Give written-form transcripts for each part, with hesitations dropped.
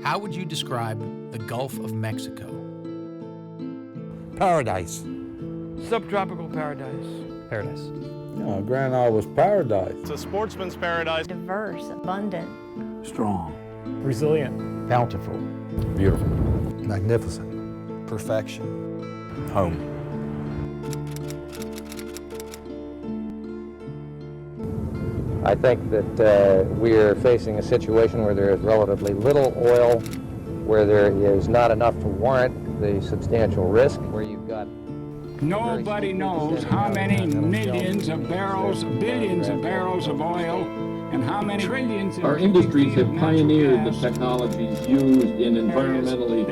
How would you describe the Gulf of Mexico? Paradise. Subtropical paradise. Paradise. No, Grand Isle was paradise. It's a sportsman's paradise. Diverse, abundant. Strong. Resilient. Bountiful. Beautiful. Magnificent. Perfection. Home. I think that we are facing a situation where there is relatively little oil, where there is not enough to warrant the substantial risk, where you've got... Nobody knows how many millions of barrels, billions of barrels of oil, and how many trillions of... Our industries have pioneered the technologies used in environmentally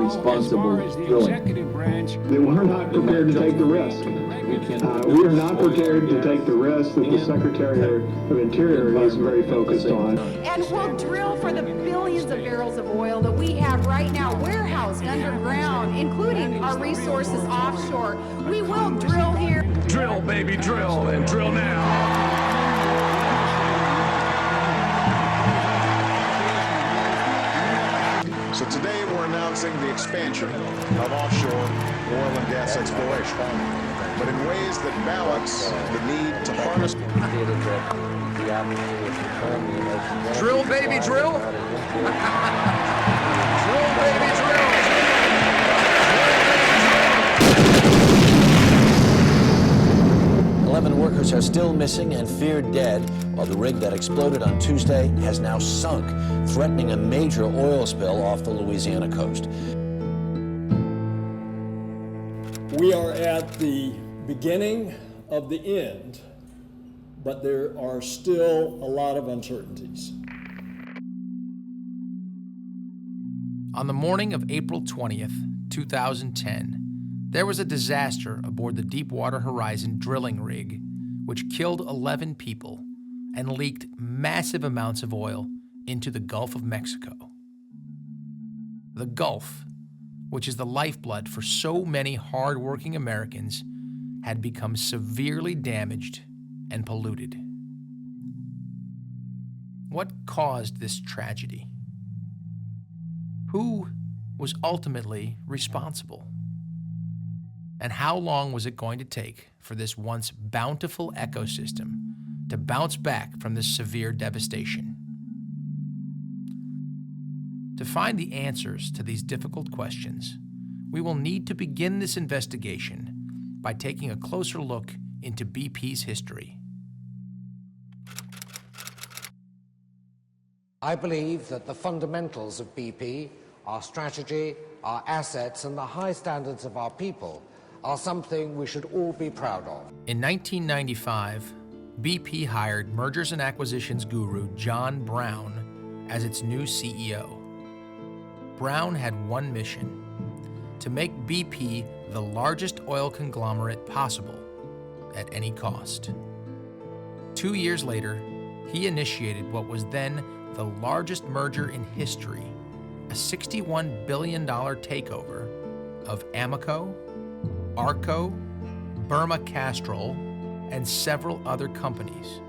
responsible drilling. Then we're not prepared to take the risk. We are not prepared to take the risk that the Secretary of Interior is very focused on. And we'll drill for the billions of barrels of oil that we have right now warehoused underground, including our resources offshore. We will drill here. Drill, baby, drill, and drill now. So today we're announcing the expansion of offshore oil and gas exploration, but in ways that balance the need to harness. Drill, baby, drill. Drill, baby, drill. 11 workers are still missing and feared dead, while the rig that exploded on Tuesday has now sunk, threatening a major oil spill off the Louisiana coast. We are at the beginning of the end, but there are still a lot of uncertainties. On the morning of April 20th, 2010, there was a disaster aboard the Deepwater Horizon drilling rig, which killed 11 people and leaked massive amounts of oil into the Gulf of Mexico. The Gulf, which is the lifeblood for so many hard-working Americans, had become severely damaged and polluted. What caused this tragedy? Who was ultimately responsible? And how long was it going to take for this once bountiful ecosystem to bounce back from this severe devastation? To find the answers to these difficult questions, we will need to begin this investigation by taking a closer look into BP's history. I believe that the fundamentals of BP, our strategy, our assets, and the high standards of our people are something we should all be proud of. In 1995, BP hired mergers and acquisitions guru John Brown as its new CEO. Brown had one mission: to make BP the largest oil conglomerate possible at any cost. 2 years later, he initiated what was then the largest merger in history, a $61 billion takeover of Amoco, Arco, Burma Castrol, and several other companies,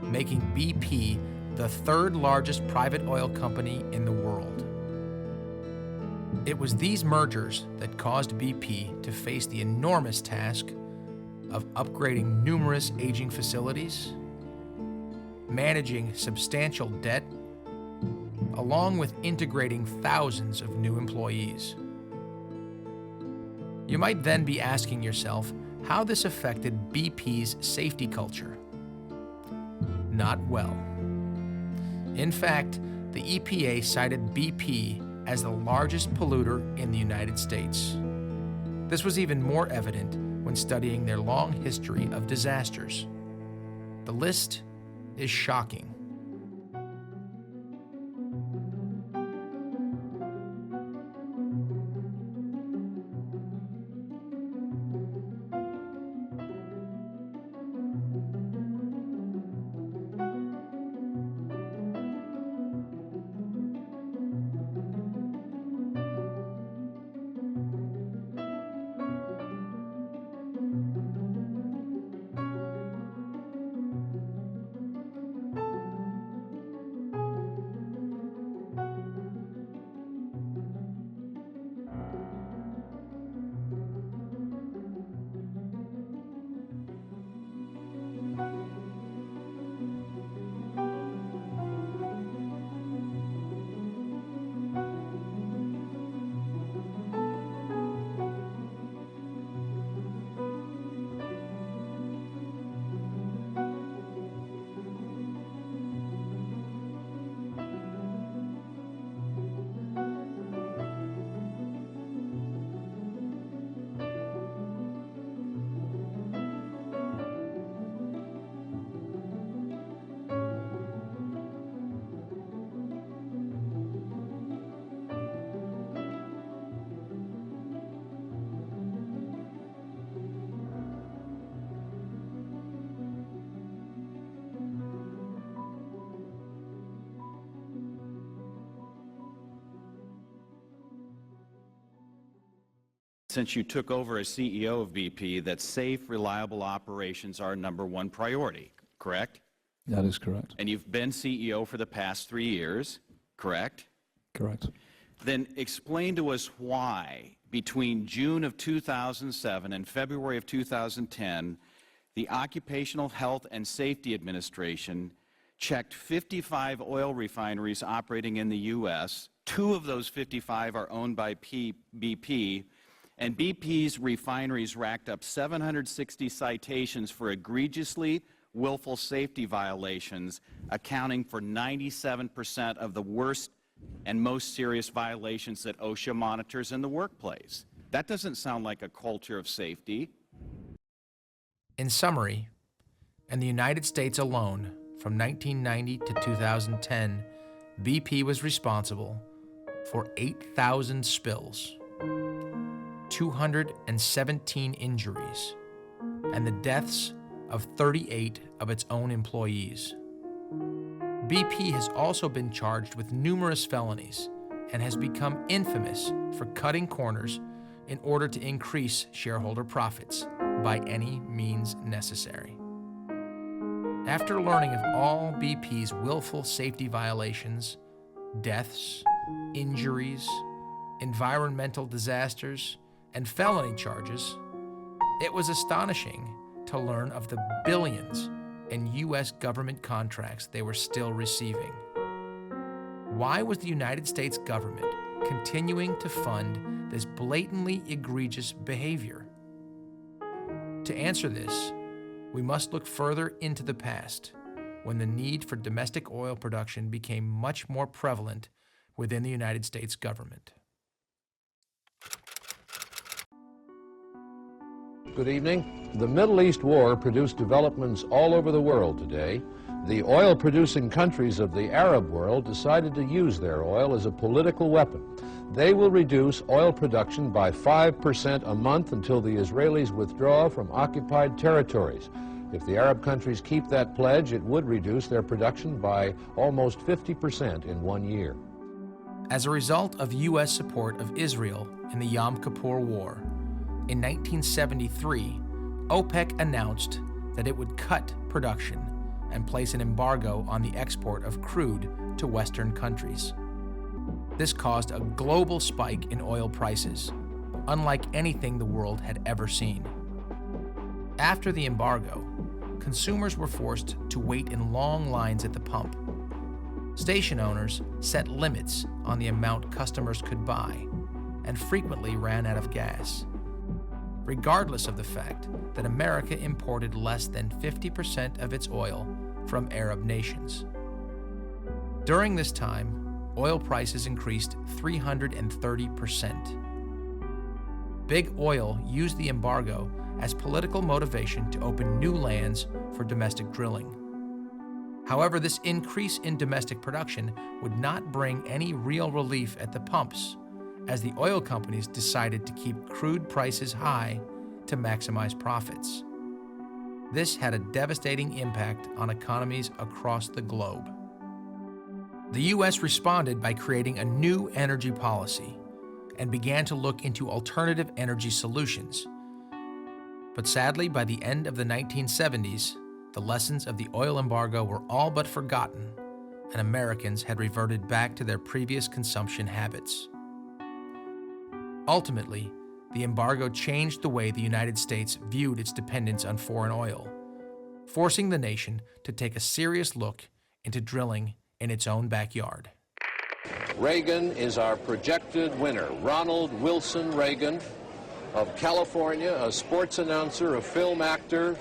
making BP the third largest private oil company in the world. It was these mergers that caused BP to face the enormous task of upgrading numerous aging facilities, managing substantial debt, along with integrating thousands of new employees. You might then be asking yourself how this affected BP's safety culture. Not well. In fact, the EPA cited BP as the largest polluter in the United States. This was even more evident when studying their long history of disasters. The list is shocking. since you took over as CEO of BP, that safe, reliable operations are #1 priority, correct? That is correct. And you've been CEO for the past 3 years, correct? Correct. Then explain to us why, between June of 2007 and February of 2010, the Occupational Health and Safety Administration checked 55 oil refineries operating in the U.S. 2 of those 55 are owned by BP, and BP's refineries racked up 760 citations for egregiously willful safety violations, accounting for 97% of the worst and most serious violations that OSHA monitors in the workplace. That doesn't sound like a culture of safety. In summary, in the United States alone, from 1990 to 2010, BP was responsible for 8,000 spills, 217 injuries, and the deaths of 38 of its own employees. BP has also been charged with numerous felonies and has become infamous for cutting corners in order to increase shareholder profits by any means necessary. After learning of all BP's willful safety violations, deaths, injuries, environmental disasters, and felony charges, it was astonishing to learn of the billions in U.S. government contracts they were still receiving. Why was the United States government continuing to fund this blatantly egregious behavior? To answer this, we must look further into the past, when the need for domestic oil production became much more prevalent within the United States government. Good evening. The Middle East war produced developments all over the world today. The oil-producing countries of the Arab world decided to use their oil as a political weapon. They will reduce oil production by 5% a month until the Israelis withdraw from occupied territories. If the Arab countries keep that pledge, it would reduce their production by almost 50% in 1 year. As a result of U.S. support of Israel in the Yom Kippur War, in 1973, OPEC announced that it would cut production and place an embargo on the export of crude to Western countries. This caused a global spike in oil prices, unlike anything the world had ever seen. After the embargo, consumers were forced to wait in long lines at the pump. Station owners set limits on the amount customers could buy and frequently ran out of gas, regardless of the fact that America imported less than 50% of its oil from Arab nations. During this time, oil prices increased 330%. Big Oil used the embargo as political motivation to open new lands for domestic drilling. However, this increase in domestic production would not bring any real relief at the pumps, as the oil companies decided to keep crude prices high to maximize profits. This had a devastating impact on economies across the globe. The U.S. responded by creating a new energy policy and began to look into alternative energy solutions. But sadly, by the end of the 1970s, the lessons of the oil embargo were all but forgotten, and Americans had reverted back to their previous consumption habits. Ultimately, the embargo changed the way the United States viewed its dependence on foreign oil, forcing the nation to take a serious look into drilling in its own backyard. Reagan is our projected winner. Ronald Wilson Reagan of California, a sports announcer, a film actor,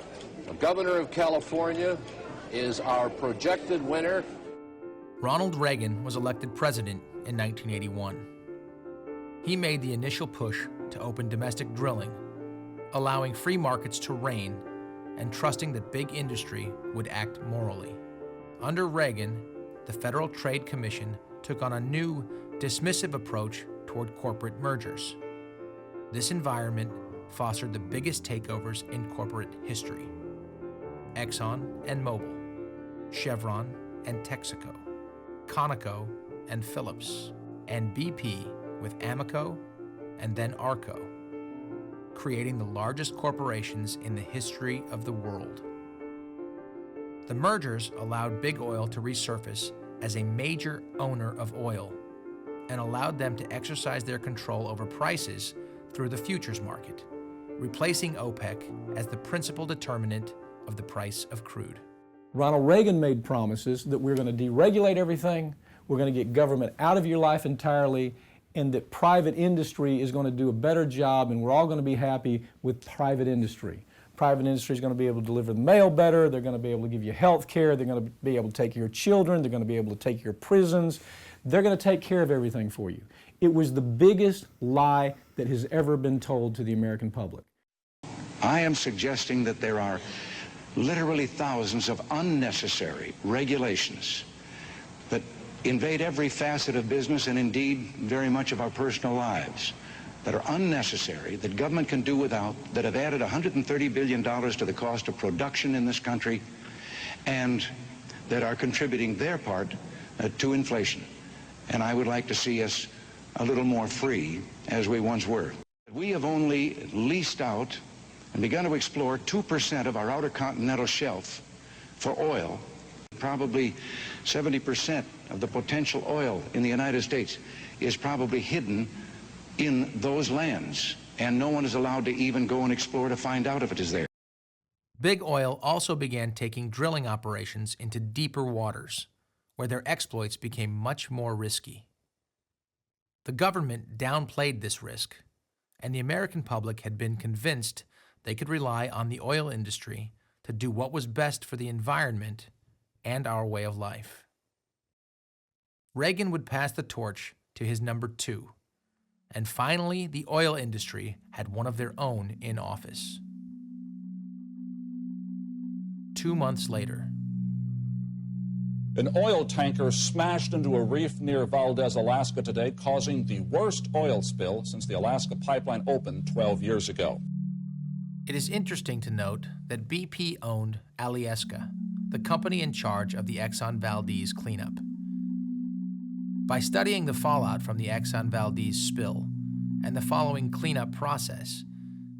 a governor of California, is our projected winner. Ronald Reagan was elected president in 1981. He made the initial push to open domestic drilling, allowing free markets to reign and trusting that big industry would act morally. Under Reagan, the Federal Trade Commission took on a new, dismissive approach toward corporate mergers. This environment fostered the biggest takeovers in corporate history: Exxon and Mobil, Chevron and Texaco, Conoco and Phillips, and BP with Amoco and then Arco. creating the largest corporations in the history of the world. The mergers allowed big oil to resurface as a major owner of oil and allowed them to exercise their control over prices through the futures market, replacing OPEC as the principal determinant of the price of crude. Ronald Reagan made promises that we're going to deregulate everything, we're going to get government out of your life entirely, and that private industry is going to do a better job, and we're all going to be happy with private industry. Private industry is going to be able to deliver the mail better, they're going to be able to give you health care, they're going to be able to take your children, they're going to be able to take your prisons, they're going to take care of everything for you. It was the biggest lie that has ever been told to the American public. I am suggesting that there are literally thousands of unnecessary regulations that invade every facet of business and indeed very much of our personal lives, that are unnecessary, that government can do without, that have added $130 billion to the cost of production in this country, and that are contributing their part to inflation. And I would like to see us a little more free, as we once were. We have only leased out and begun to explore 2% of our outer continental shelf for oil. Probably 70% of the potential oil in the United States is probably hidden in those lands, and no one is allowed to even go and explore to find out if it is there. Big Oil also began taking drilling operations into deeper waters, where their exploits became much more risky. The government downplayed this risk, and the American public had been convinced they could rely on the oil industry to do what was best for the environment and our way of life. Reagan would pass the torch to his number two, and finally the oil industry had one of their own in office. 2 months later, an oil tanker smashed into a reef near Valdez, Alaska today, causing the worst oil spill since the Alaska pipeline opened 12 years ago. It is interesting to note that BP owned Alisha, the company in charge of the Exxon Valdez cleanup. By studying the fallout from the Exxon Valdez spill and the following cleanup process,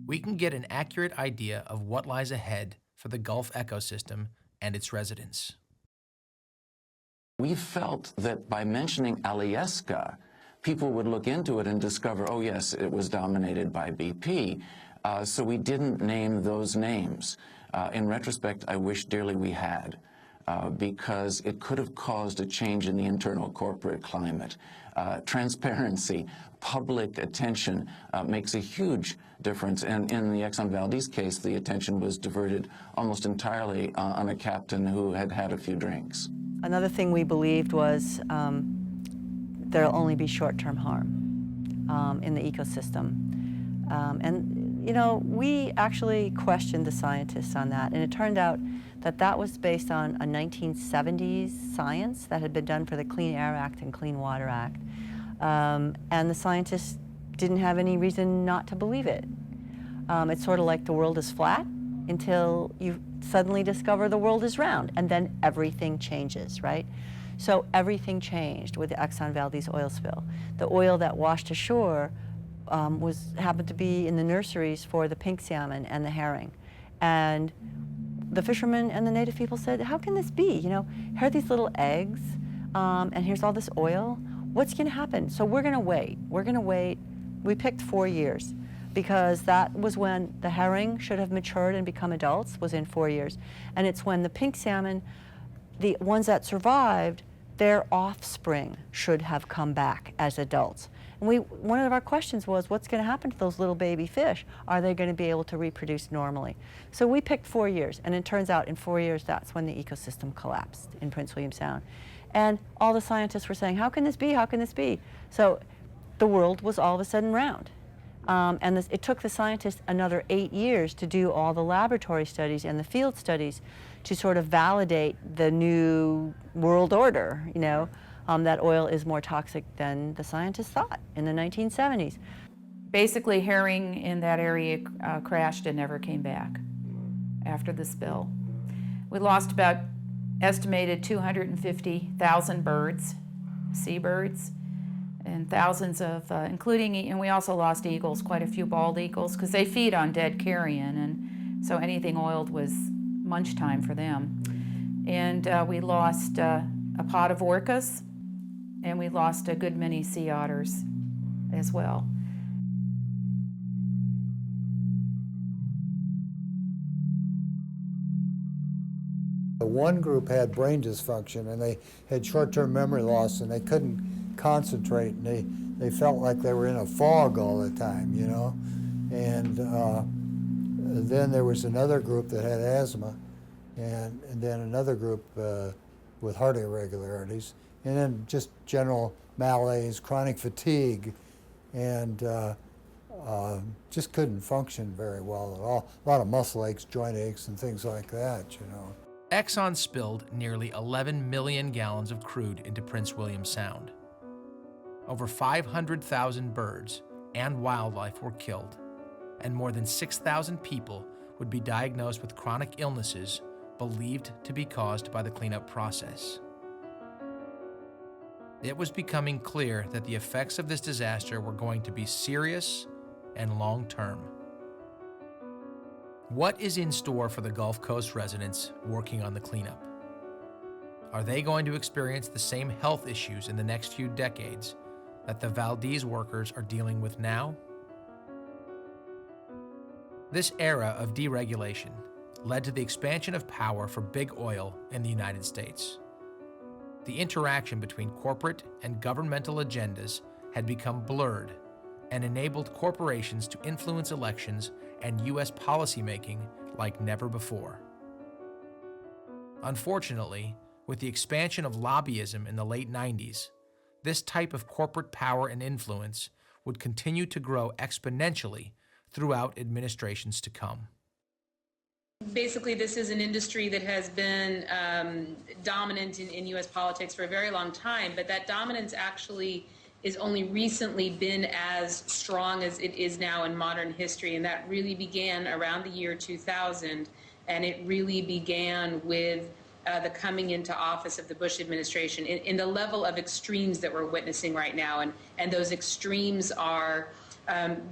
we can get an accurate idea of what lies ahead for the Gulf ecosystem and its residents. We felt that by mentioning Alisha, people would look into it and discover, oh yes, it was dominated by BP. So we didn't name those names. In retrospect, I wish dearly we had, because it could have caused a change in the internal corporate climate. Transparency, public attention makes a huge difference. And in the Exxon Valdez case, the attention was diverted almost entirely on a captain who had had a few drinks. Another thing we believed was there'll only be short-term harm in the ecosystem. And, you know, we actually questioned the scientists on that, and it turned out that that was based on a 1970s science that had been done for the Clean Air Act and Clean Water Act. And the scientists didn't have any reason not to believe it. It's sort of like the world is flat until you suddenly discover the world is round, and then everything changes, right? So everything changed with the Exxon Valdez oil spill. The oil that washed ashore happened to be in the nurseries for the pink salmon and the herring. And the fishermen and the native people said, how can this be? You know, here are these little eggs, and here's all this oil. What's going to happen? So we're going to wait. We're going to wait. We picked 4 years, because that was when the herring should have matured and become adults, was in 4 years. And it's when the pink salmon, the ones that survived, their offspring should have come back as adults. And one of our questions was, what's going to happen to those little baby fish? Are they going to be able to reproduce normally? So we picked 4 years, and it turns out in 4 years, that's when the ecosystem collapsed in Prince William Sound. And all the scientists were saying, how can this be? How can this be? So the world was all of a sudden round. And it took the scientists another 8 years to do all the laboratory studies and the field studies to sort of validate the new world order, you know, that oil is more toxic than the scientists thought in the 1970s. Basically, herring in that area crashed and never came back after the spill. We lost about estimated 250,000 birds, seabirds, And thousands of, and we also lost eagles, quite a few bald eagles, because they feed on dead carrion, and so anything oiled was munch time for them. And we lost a pod of orcas, and we lost a good many sea otters as well. One group had brain dysfunction, and they had short-term memory loss, and they couldn't concentrate, and they felt like they were in a fog all the time, you know. And then there was another group that had asthma, and then another group with heart irregularities, and then just general malaise, chronic fatigue, and just couldn't function very well at all. A lot of muscle aches, joint aches, and things like that, you know. Exxon spilled nearly 11 million gallons of crude into Prince William Sound. Over 500,000 birds and wildlife were killed, and more than 6,000 people would be diagnosed with chronic illnesses believed to be caused by the cleanup process. It was becoming clear that the effects of this disaster were going to be serious and long-term. What is in store for the Gulf Coast residents working on the cleanup? Are they going to experience the same health issues in the next few decades that the Valdez workers are dealing with now? This era of deregulation led to the expansion of power for big oil in the United States. The interaction between corporate and governmental agendas had become blurred and enabled corporations to influence elections and U.S. policymaking like never before. Unfortunately, with the expansion of lobbyism in the late 90s, this type of corporate power and influence would continue to grow exponentially throughout administrations to come. Basically, this is an industry that has been dominant in U.S. politics for a very long time, but that dominance actually is only recently been as strong as it is now in modern history, and that really began around the year 2000, and it really began with the coming into office of the Bush administration in the level of extremes that we're witnessing right now, and those extremes are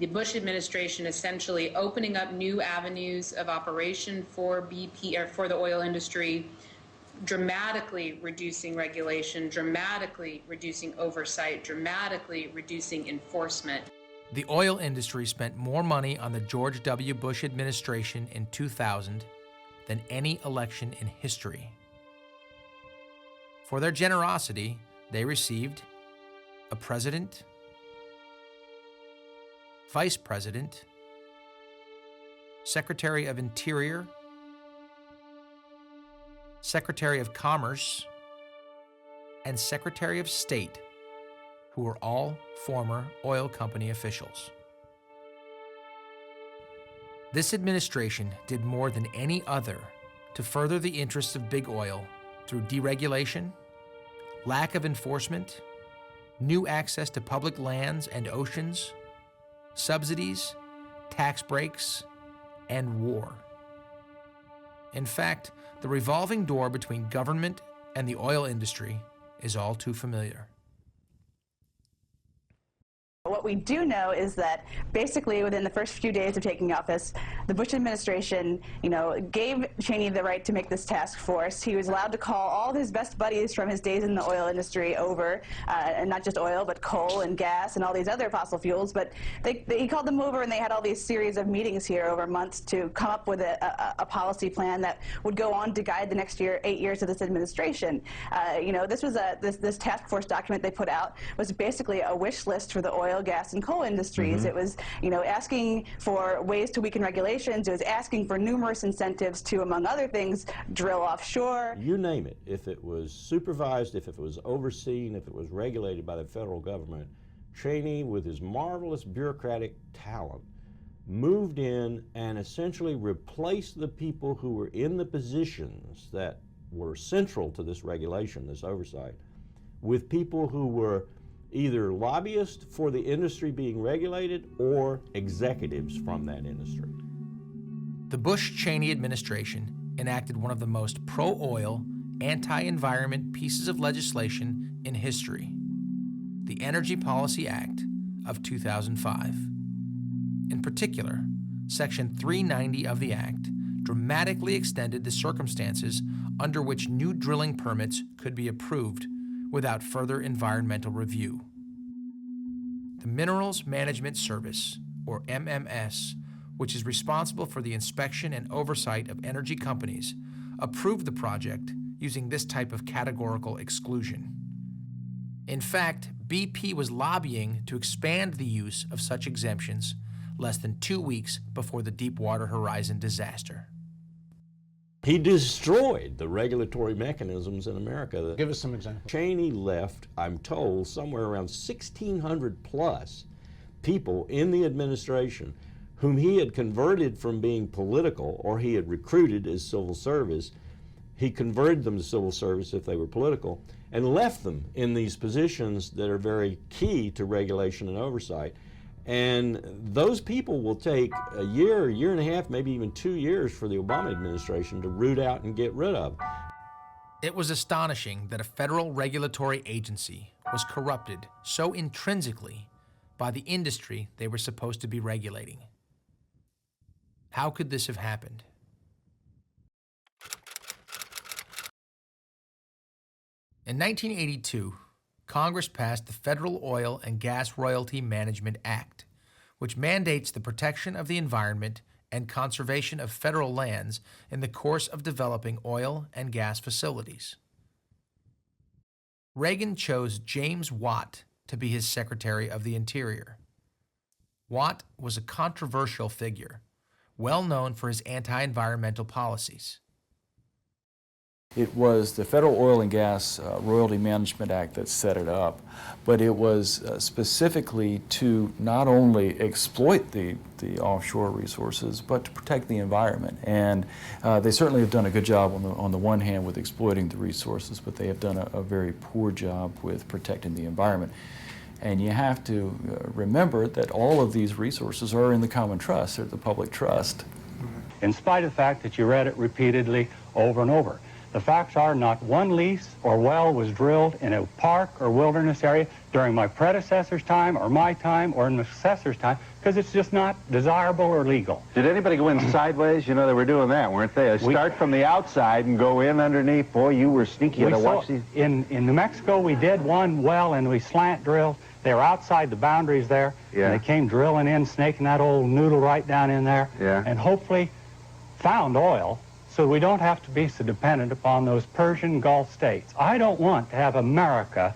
the Bush administration essentially opening up new avenues of operation for BP, or for the oil industry, dramatically reducing regulation, dramatically reducing oversight, dramatically reducing enforcement. The oil industry spent more money on the George W. Bush administration in 2000 than any election in history. For their generosity, they received a president, vice president, secretary of Interior, Secretary of Commerce, and Secretary of State, who were all former oil company officials. This administration did more than any other to further the interests of big oil through deregulation, lack of enforcement, new access to public lands and oceans, subsidies, tax breaks, and war. In fact, the revolving door between government and the oil industry is all too familiar. What we do know is that basically within the first few days of taking office, the Bush administration, gave Cheney the right to make this task force. He was allowed to call all of his best buddies from his days in the oil industry over, and not just oil, but coal and gas and all these other fossil fuels. But he called them over, and they had all these series of meetings here over months to come up with a policy plan that would go on to guide the next 8 years of this administration. This was this task force document they put out was basically a wish list for the oil, gas, and coal industries. It was, asking for ways to weaken regulations. It was asking for numerous incentives to, among other things, drill offshore. You name it. If it was supervised, if it was overseen, if it was regulated by the federal government, Cheney, with his marvelous bureaucratic talent, moved in and essentially replaced the people who were in the positions that were central to this regulation, this oversight, with people who were either lobbyists for the industry being regulated or executives from that industry. The Bush-Cheney administration enacted one of the most pro-oil, anti-environment pieces of legislation in history, the Energy Policy Act of 2005. In particular, Section 390 of the Act dramatically extended the circumstances under which new drilling permits could be approved without further environmental review. The Minerals Management Service, or MMS, which is responsible for the inspection and oversight of energy companies, approved the project using this type of categorical exclusion. In fact, BP was lobbying to expand the use of such exemptions less than 2 weeks before the Deepwater Horizon disaster. He destroyed the regulatory mechanisms in America. Give us some examples. Cheney left, I'm told, somewhere around 1,600 plus people in the administration whom he had converted from being political, or he had recruited as civil service. He converted them to civil service if they were political, and left them in these positions that are very key to regulation and oversight. And those people will take a year and a half, maybe even 2 years for the Obama administration to root out and get rid of. It was astonishing that a federal regulatory agency was corrupted so intrinsically by the industry they were supposed to be regulating. How could this have happened? In 1982, Congress passed the Federal Oil and Gas Royalty Management Act, which mandates the protection of the environment and conservation of federal lands in the course of developing oil and gas facilities. Reagan chose James Watt to be his Secretary of the Interior. Watt was a controversial figure, well known for his anti-environmental policies. It was the Federal Oil and Gas Royalty Management Act that set it up, but it was specifically to not only exploit the offshore resources, but to protect the environment. And they certainly have done a good job on the one hand with exploiting the resources, but they have done a very poor job with protecting the environment. And you have to remember that all of these resources are in the common trust, they're the public trust. In spite of the fact that you read it repeatedly over and over. The facts are not one lease or well was drilled in a park or wilderness area during my predecessor's time or my time or in the successor's time, because it's just not desirable or legal. Did anybody go in sideways? You know, they were doing that, weren't they? Start from the outside and go in underneath. Boy, you were sneaky to watch these. In New Mexico, we did one well and we slant drilled. They were outside the boundaries there. Yeah. And they came drilling in, snaking that old noodle right down in there. Yeah. And hopefully found oil, so we don't have to be so dependent upon those Persian Gulf states. I don't want to have America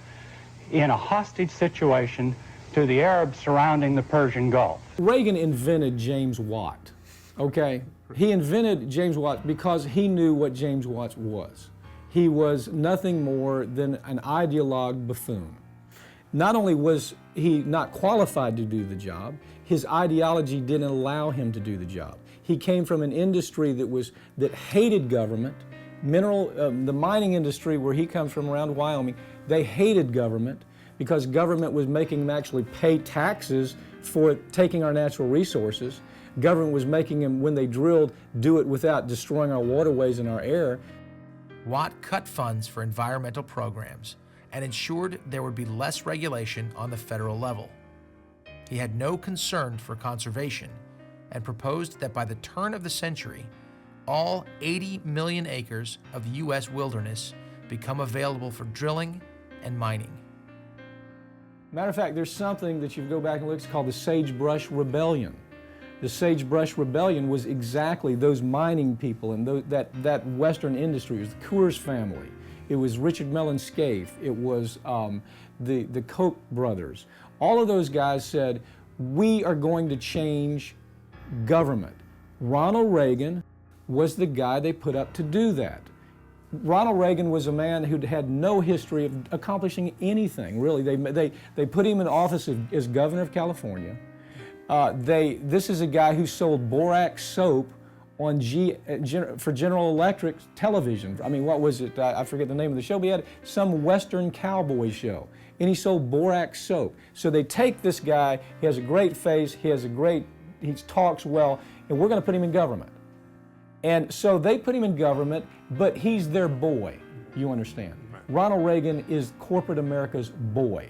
in a hostage situation to the Arabs surrounding the Persian Gulf. Reagan invented James Watt, okay? He invented James Watt because he knew what James Watt was. He was nothing more than an ideologue buffoon. Not only was he not qualified to do the job, his ideology didn't allow him to do the job. He came from an industry that hated government. The mining industry where he comes from around Wyoming, they hated government because government was making them actually pay taxes for taking our natural resources. Government was making them, when they drilled, do it without destroying our waterways and our air. Watt cut funds for environmental programs and ensured there would be less regulation on the federal level. He had no concern for conservation and proposed that by the turn of the century, all 80 million acres of the U.S. wilderness become available for drilling and mining. Matter of fact, there's something that you go back and look, it's called the Sagebrush Rebellion. The Sagebrush Rebellion was exactly those mining people and that Western industry. It was the Coors family. It was Richard Mellon Scaife. It was the Koch brothers. All of those guys said, we are going to change government. Ronald Reagan was the guy they put up to do that. Ronald Reagan was a man who had no history of accomplishing anything, really. They put him in office as governor of California. This is a guy who sold borax soap on for General Electric television. I mean, what was it? I forget the name of the show, but he had some Western cowboy show, and he sold borax soap. So they take this guy, he has a great face, he talks well, and we're going to put him in government. And so they put him in government, but he's their boy, you understand. Ronald Reagan is corporate America's boy.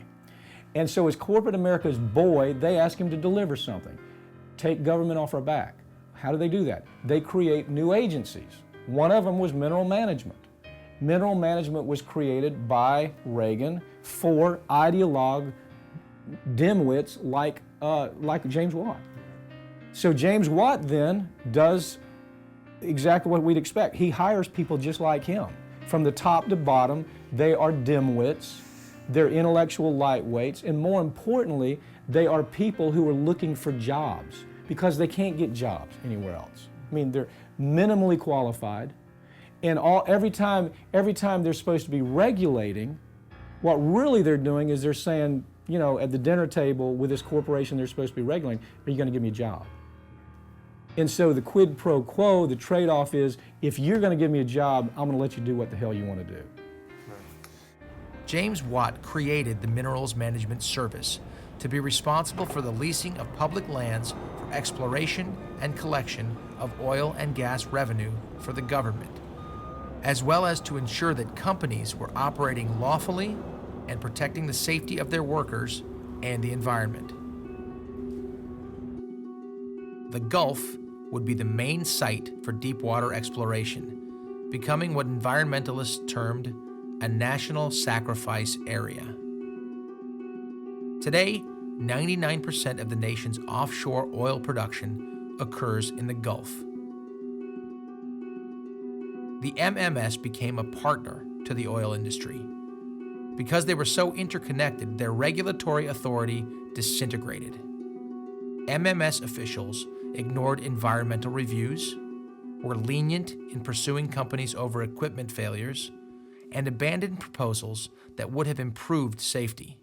And so as corporate America's boy, they ask him to deliver something. Take government off our back. How do they do that? They create new agencies. One of them was mineral management. Mineral management was created by Reagan for ideologue dimwits like James Watt. So James Watt then does exactly what we'd expect. He hires people just like him. From the top to bottom, they are dimwits, they're intellectual lightweights, and more importantly, they are people who are looking for jobs because they can't get jobs anywhere else. I mean, they're minimally qualified, and every time they're supposed to be regulating, what really they're doing is they're saying, you know, at the dinner table with this corporation they're supposed to be regulating, are you going to give me a job? And so the quid pro quo, the trade-off is, if you're going to give me a job, I'm going to let you do what the hell you want to do. James Watt created the Minerals Management Service to be responsible for the leasing of public lands for exploration and collection of oil and gas revenue for the government, as well as to ensure that companies were operating lawfully and protecting the safety of their workers and the environment. The Gulf would be the main site for deepwater exploration, becoming what environmentalists termed a national sacrifice area. Today, 99% of the nation's offshore oil production occurs in the Gulf. The MMS became a partner to the oil industry. Because they were so interconnected, their regulatory authority disintegrated. MMS officials ignored environmental reviews, were lenient in pursuing companies over equipment failures, and abandoned proposals that would have improved safety.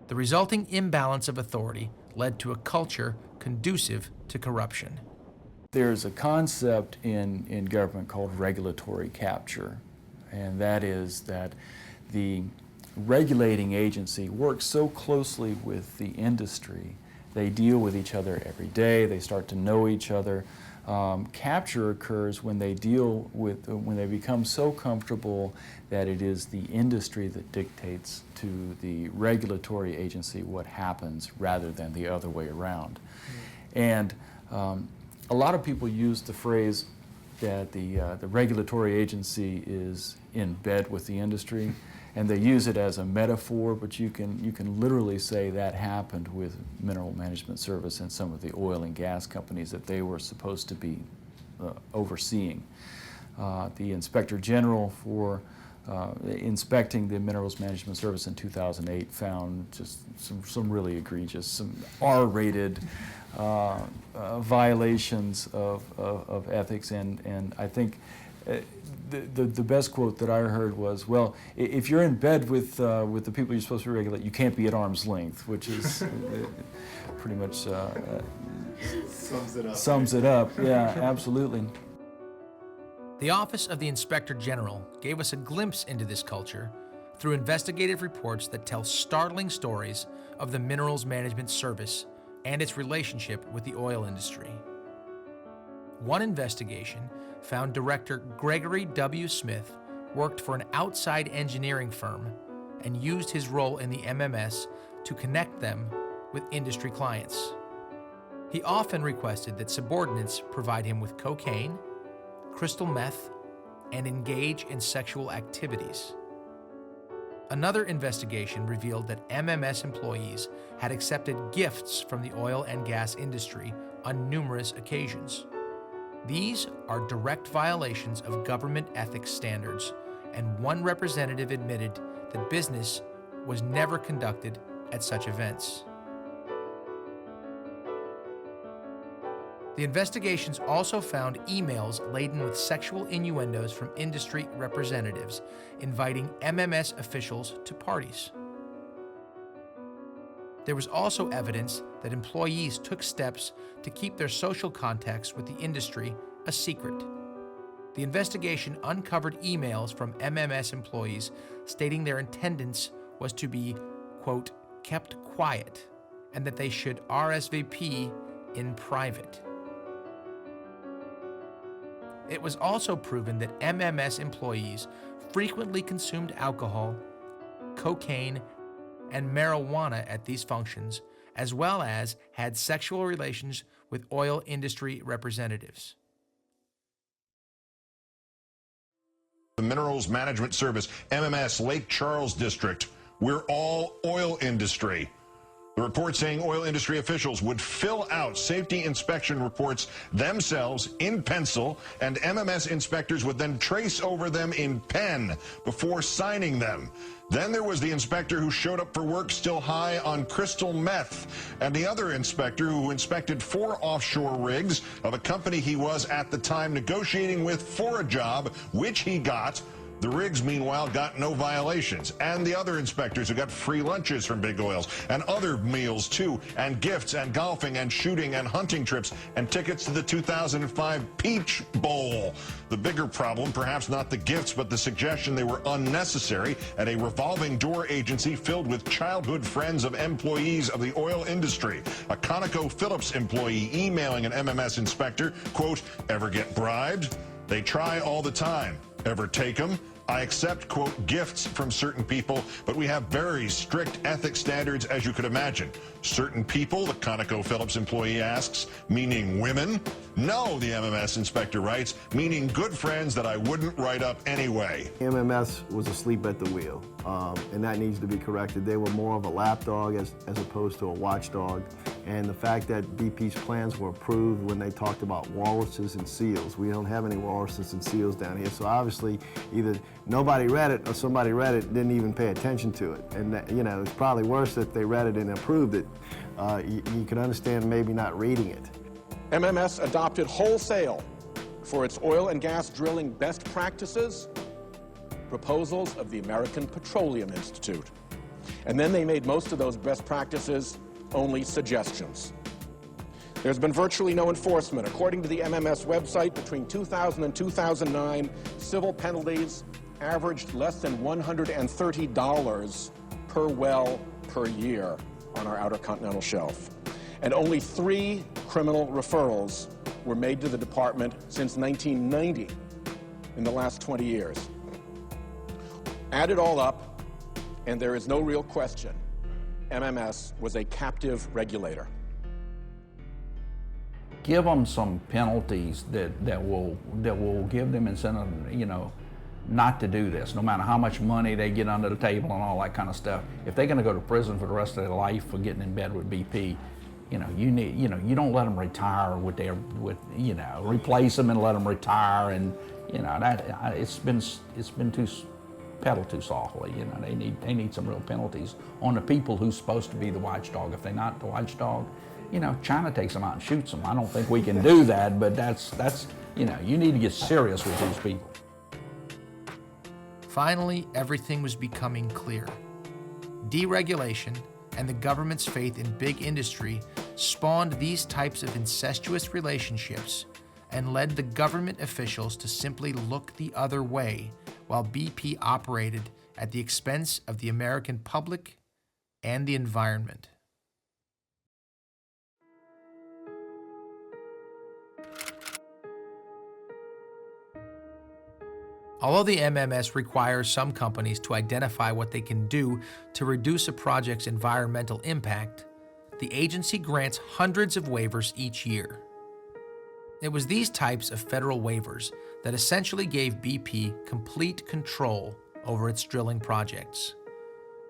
The resulting imbalance of authority led to a culture conducive to corruption. There's a concept in government called regulatory capture, and that is that the regulating agency works so closely with the industry. They deal with each other every day, they start to know each other. Capture occurs when they when they become so comfortable that it is the industry that dictates to the regulatory agency what happens rather than the other way around. And a lot of people use the phrase that the regulatory agency is in bed with the industry, and they use it as a metaphor, but you can literally say that happened with Mineral Management Service and some of the oil and gas companies that they were supposed to be overseeing. The Inspector General for inspecting the Minerals Management Service in 2008 found just some really egregious, some R-rated violations of ethics, and I think the best quote that I heard was, well, if you're in bed with the people you're supposed to regulate, you can't be at arm's length, which is pretty much sums it up. Yeah, absolutely. The Office of the Inspector General gave us a glimpse into this culture through investigative reports that tell startling stories of the Minerals Management Service and its relationship with the oil industry. One investigation found Director Gregory W. Smith worked for an outside engineering firm and used his role in the MMS to connect them with industry clients. He often requested that subordinates provide him with cocaine, crystal meth, and engage in sexual activities. Another investigation revealed that MMS employees had accepted gifts from the oil and gas industry on numerous occasions. These are direct violations of government ethics standards, and one representative admitted that business was never conducted at such events. The investigations also found emails laden with sexual innuendos from industry representatives inviting MMS officials to parties. There was also evidence that employees took steps to keep their social contacts with the industry a secret. The investigation uncovered emails from MMS employees stating their attendance was to be, quote, kept quiet, and that they should RSVP in private. It was also proven that MMS employees frequently consumed alcohol, cocaine, and marijuana at these functions, as well as had sexual relations with oil industry representatives. The Minerals Management Service, MMS, Lake Charles District. We're all oil industry. The report saying oil industry officials would fill out safety inspection reports themselves in pencil, and MMS inspectors would then trace over them in pen before signing them. Then there was the inspector who showed up for work still high on crystal meth, and the other inspector who inspected 4 offshore rigs of a company he was at the time negotiating with for a job, which he got. The rigs, meanwhile, got no violations. And the other inspectors who got free lunches from big oils, and other meals, too, and gifts, and golfing, and shooting, and hunting trips, and tickets to the 2005 Peach Bowl. The bigger problem, perhaps not the gifts, but the suggestion they were unnecessary at a revolving door agency filled with childhood friends of employees of the oil industry. A ConocoPhillips employee emailing an MMS inspector, quote, "Ever get bribed? They try all the time. Ever take them? I accept, quote, gifts from certain people, but we have very strict ethics standards, as you could imagine. Certain people, the ConocoPhillips employee asks, meaning women? No, the MMS inspector writes, meaning good friends that I wouldn't write up anyway." MMS was asleep at the wheel, and that needs to be corrected. They were more of a lapdog as opposed to a watchdog. And the fact that BP's plans were approved when they talked about walruses and seals. We don't have any walruses and seals down here, so obviously either nobody read it or somebody read it and didn't even pay attention to it. And that, you know, it's probably worse if they read it and approved it. You can understand maybe not reading it. MMS adopted wholesale for its oil and gas drilling best practices proposals of the American Petroleum Institute. And then they made most of those best practices only suggestions. There's been virtually no enforcement. According to the MMS website, between 2000 and 2009, civil penalties averaged less than $130 per well per year on our outer continental shelf. And only 3 criminal referrals were made to the department since 1990 in the last 20 years. Add it all up, and there is no real question MMS was a captive regulator. Give them some penalties that will give them incentive, you know, not to do this, no matter how much money they get under the table and all that kind of stuff. If they're going to go to prison for the rest of their life for getting in bed with BP, you know, you don't let them retire you know, replace them and let them retire, and you know that it's been too pedaled too softly. You know, they need some real penalties on the people who's supposed to be the watchdog. If they're not the watchdog, you know, China takes them out and shoots them. I don't think we can do that, but that's you know, you need to get serious with these people. Finally, everything was becoming clear. Deregulation and the government's faith in big industry spawned these types of incestuous relationships and led the government officials to simply look the other way while BP operated at the expense of the American public and the environment. Although the MMS requires some companies to identify what they can do to reduce a project's environmental impact, the agency grants hundreds of waivers each year. It was these types of federal waivers that essentially gave BP complete control over its drilling projects.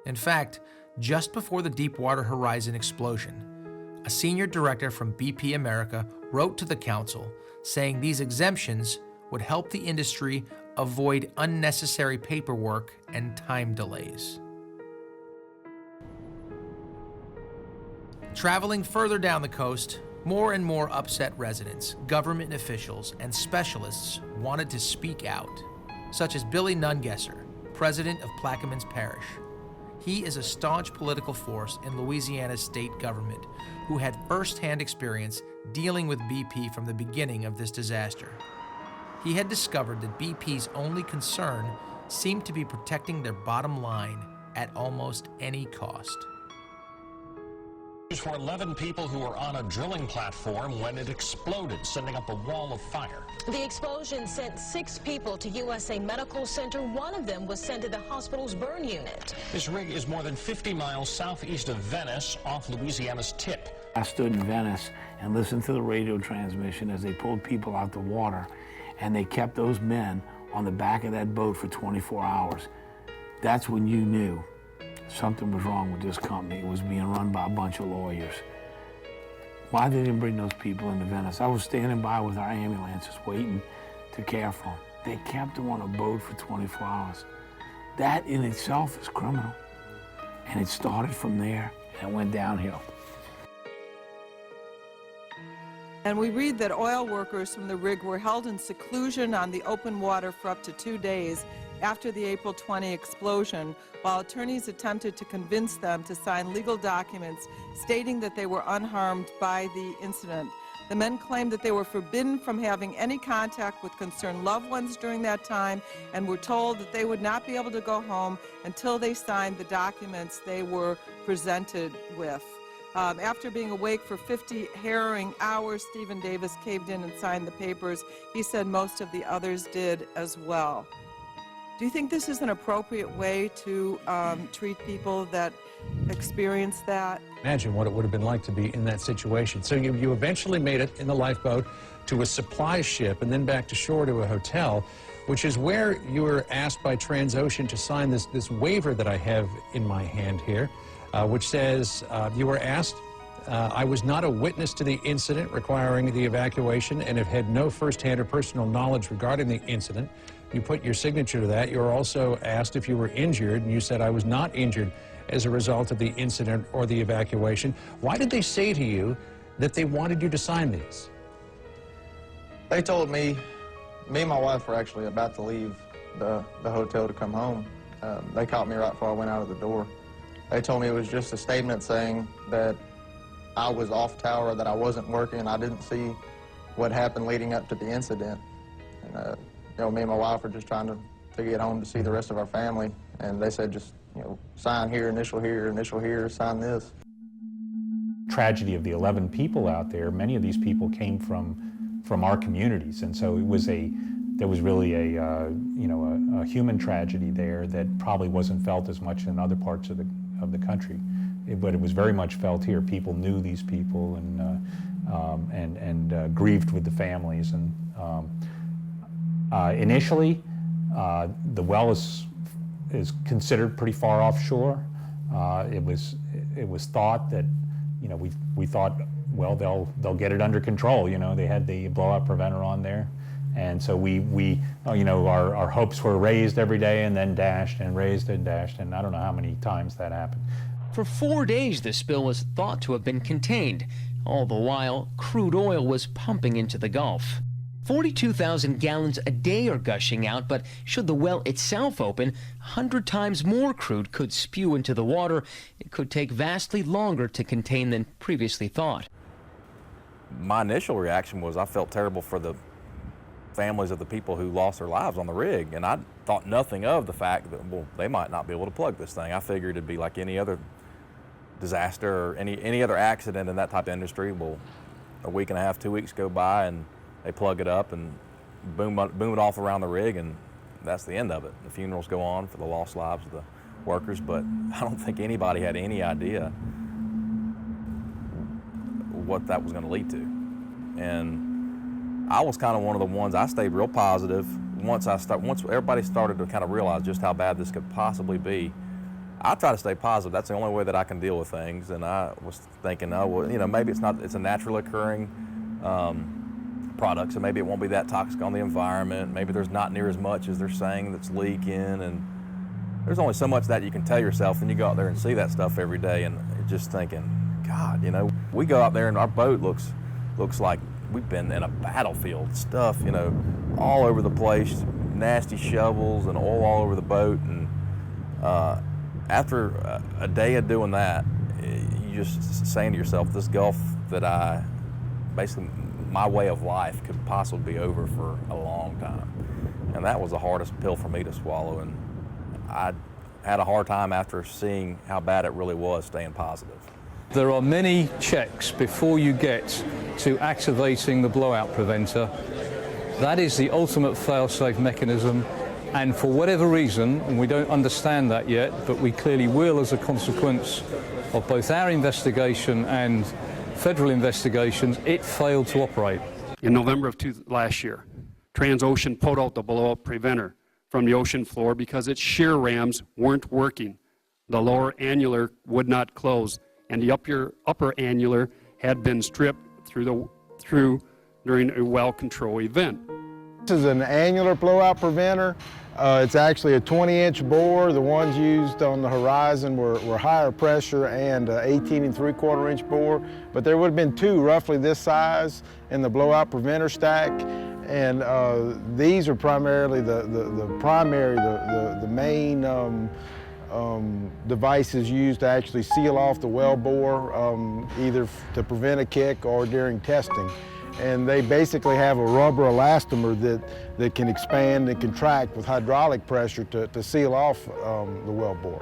In fact, just before the Deepwater Horizon explosion, a senior director from BP America wrote to the council saying these exemptions would help the industry avoid unnecessary paperwork and time delays. Traveling further down the coast, more and more upset residents, government officials, and specialists wanted to speak out, such as Billy Nungesser, president of Plaquemines Parish. He is a staunch political force in Louisiana's state government who had firsthand experience dealing with BP from the beginning of this disaster. He had discovered that BP's only concern seemed to be protecting their bottom line at almost any cost. For 11 people who were on a drilling platform when it exploded, sending up a wall of fire. The explosion sent 6 people to USA Medical Center. One of them was sent to the hospital's burn unit. This rig is more than 50 miles southeast of Venice, off Louisiana's tip. I stood in Venice and listened to the radio transmission as they pulled people out the water, and they kept those men on the back of that boat for 24 hours. That's when you knew something was wrong with this company. It was being run by a bunch of lawyers. Why they didn't bring those people into Venice? I was standing by with our ambulances waiting to care for them. They kept them on a boat for 24 hours. That in itself is criminal. And it started from there and it went downhill. And we read that oil workers from the rig were held in seclusion on the open water for up to 2 days after the April 20 explosion, while attorneys attempted to convince them to sign legal documents stating that they were unharmed by the incident. The men claimed that they were forbidden from having any contact with concerned loved ones during that time and were told that they would not be able to go home until they signed the documents they were presented with. After being awake for 50 harrowing hours, Stephen Davis caved in and signed the papers. He said most of the others did as well. Do you think this is an appropriate way to treat people that experience that? Imagine what it would have been like to be in that situation. So you eventually made it in the lifeboat to a supply ship and then back to shore to a hotel, which is where you were asked by Transocean to sign this waiver that I have in my hand here, which says you were asked, I was not a witness to the incident requiring the evacuation and have had no firsthand or personal knowledge regarding the incident. You put your signature to that. You were also asked if you were injured, and you said, I was not injured as a result of the incident or the evacuation. Why did they say to you that they wanted you to sign these? They told me and my wife were actually about to leave the hotel to come home. They caught me right before I went out of the door. They told me it was just a statement saying that I was off tower, that I wasn't working, I didn't see what happened leading up to the incident. And, you know, me and my wife were just trying to get home to see the rest of our family, and they said just, you know, sign here, initial here, sign this. Tragedy of the 11 people out there, many of these people came from our communities, and so there was really a human tragedy there that probably wasn't felt as much in other parts of the country, but it was very much felt here. People knew these people and grieved with the families. And initially, the well is considered pretty far offshore. It was thought that, you know, we thought, well, they'll get it under control. You know, they had the blowout preventer on there, and so we you know, our hopes were raised every day and then dashed and raised and dashed, and I don't know how many times that happened. For 4 days, the spill was thought to have been contained. All the while, crude oil was pumping into the Gulf. 42,000 gallons a day are gushing out, but should the well itself open, 100 times more crude could spew into the water. It could take vastly longer to contain than previously thought. My initial reaction was I felt terrible for the families of the people who lost their lives on the rig, and I thought nothing of the fact that, well, they might not be able to plug this thing. I figured it'd be like any other disaster or any other accident in that type of industry. Well, a week and a half, 2 weeks go by, and they plug it up and boom it off around the rig, and that's the end of it. The funerals go on for the lost lives of the workers, but I don't think anybody had any idea what that was going to lead to. And I was kind of one of the ones, I stayed real positive. Once everybody started to kind of realize just how bad this could possibly be, I try to stay positive. That's the only way that I can deal with things. And I was thinking, oh, well, you know, maybe it's a naturally occurring product, so maybe it won't be that toxic on the environment. Maybe there's not near as much as they're saying that's leaking, and there's only so much that you can tell yourself, and you go out there and see that stuff every day, and you're just thinking, God, you know, we go out there and our boat looks like we've been in a battlefield. Stuff, you know, all over the place, nasty shovels and oil all over the boat. And after a day of doing that, you just saying to yourself, this Gulf that basically my way of life could possibly be over for a long time. And that was the hardest pill for me to swallow. And I had a hard time after seeing how bad it really was staying positive. There are many checks before you get to activating the blowout preventer. That is the ultimate fail-safe mechanism, and for whatever reason, and we don't understand that yet, but we clearly will as a consequence of both our investigation and federal investigations, it failed to operate. In November of last year, Transocean pulled out the blowout preventer from the ocean floor because its shear rams weren't working. The lower annular would not close, and the upper annular had been stripped through during a well control event. This is an annular blowout preventer. It's actually a 20-inch bore. The ones used on the Horizon were higher pressure and 18 3/4-inch bore, but there would have been two roughly this size in the blowout preventer stack, and these are primarily the main devices used to actually seal off the well bore, either to prevent a kick or during testing. And they basically have a rubber elastomer that can expand and contract with hydraulic pressure to seal off the well bore.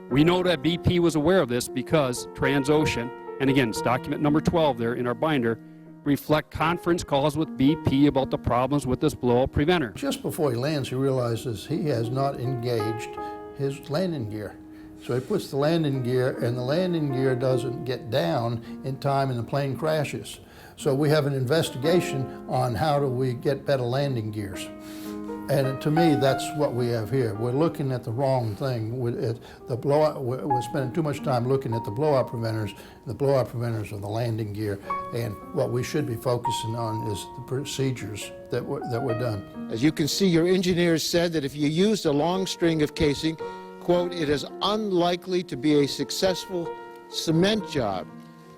We know that BP was aware of this because Transocean, and again, it's document number 12 there in our binder, reflect conference calls with BP about the problems with this blowout preventer. Just before he lands, he realizes he has not engaged his landing gear. So he puts the landing gear, and the landing gear doesn't get down in time and the plane crashes. So we have an investigation on how do we get better landing gears. And to me, that's what we have here. We're looking at the wrong thing. We're spending too much time looking at the blowout preventers. The blowout preventers are the landing gear. And what we should be focusing on is the procedures that were done. As you can see, your engineers said that if you used a long string of casing, quote, it is unlikely to be a successful cement job.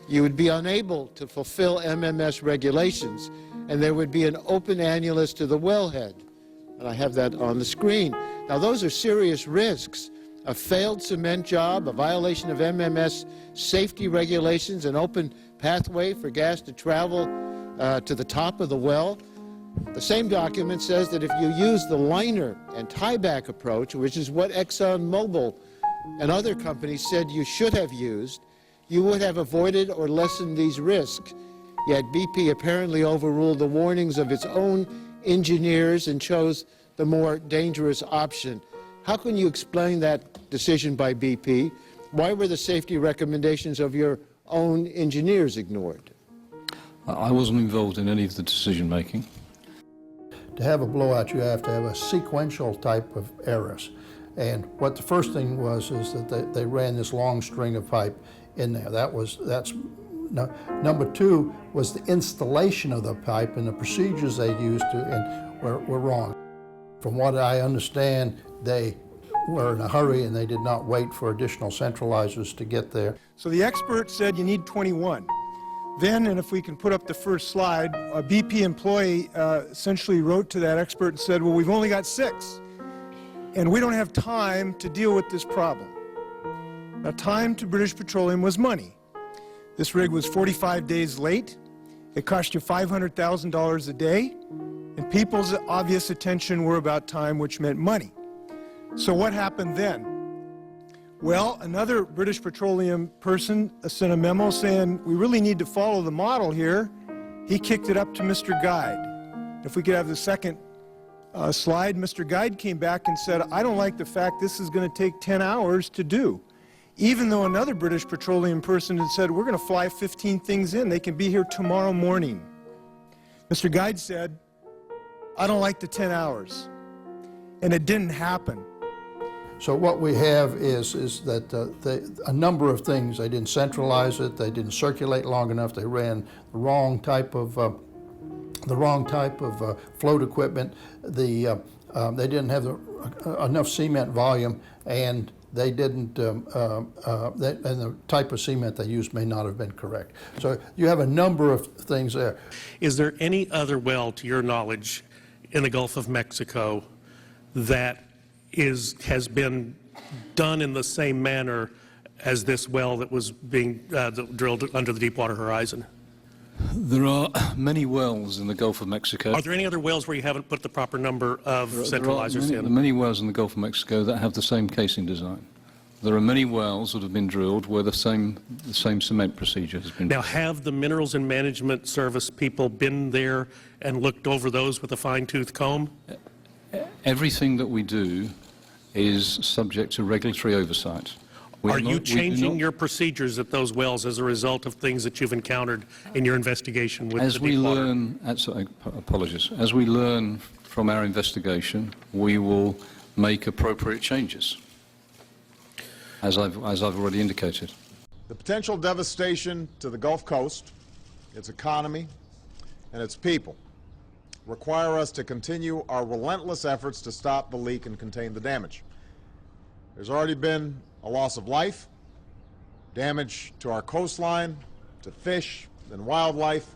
You would be unable to fulfill MMS regulations, and there would be an open annulus to the wellhead. And I have that on the screen. Now, those are serious risks. A failed cement job, a violation of MMS safety regulations, an open pathway for gas to travel to the top of the well. The same document says that if you use the liner and tieback approach, which is what ExxonMobil and other companies said you should have used, you would have avoided or lessened these risks. Yet BP apparently overruled the warnings of its own engineers and chose the more dangerous option. How can you explain that decision by BP? Why were the safety recommendations of your own engineers ignored? I wasn't involved in any of the decision making. To have a blowout, you have to have a sequential type of errors. And what the first thing was is that they ran this long string of pipe in there. Number two was the installation of the pipe, and the procedures they used were wrong. From what I understand, they were in a hurry and they did not wait for additional centralizers to get there. So the expert said you need 21. Then, and if we can put up the first slide, a BP employee essentially wrote to that expert and said, well, we've only got 6, and we don't have time to deal with this problem. Now, time to British Petroleum was money. This rig was 45 days late. It cost you $500,000 a day, and people's obvious attention were about time, which meant money. So what happened then? Well, another British Petroleum person sent a memo saying, we really need to follow the model here. He kicked it up to Mr. Guide. If we could have the second slide, Mr. Guide came back and said, I don't like the fact this is going to take 10 hours to do. Even though another British Petroleum person had said, we're going to fly 15 things in, they can be here tomorrow morning. Mr. Guide said, I don't like the 10 hours. And it didn't happen. So what we have is that a number of things, they didn't centralize it, they didn't circulate long enough, they ran the wrong type of float equipment, they didn't have enough cement volume, and they didn't, and the type of cement they used may not have been correct. So you have a number of things there. Is there any other well, to your knowledge, in the Gulf of Mexico that has been done in the same manner as this well that was being drilled under the Deepwater Horizon? There are many wells in the Gulf of Mexico. Are there any other wells where you haven't put the proper number of centralizers in? There are many wells in the Gulf of Mexico that have the same casing design. There are many wells that have been drilled where the same cement procedure has been. Now, have the Minerals and Management Service people been there and looked over those with a fine-tooth comb? Everything that we do is subject to regulatory oversight. Are you changing your procedures at those wells as a result of things that you've encountered in your investigation with as the we Deepwater? learn, apologies. As we learn from our investigation, we will make appropriate changes, as I've already indicated. The potential devastation to the Gulf Coast, its economy, and its people require us to continue our relentless efforts to stop the leak and contain the damage. There's already been a loss of life, damage to our coastline, to fish and wildlife,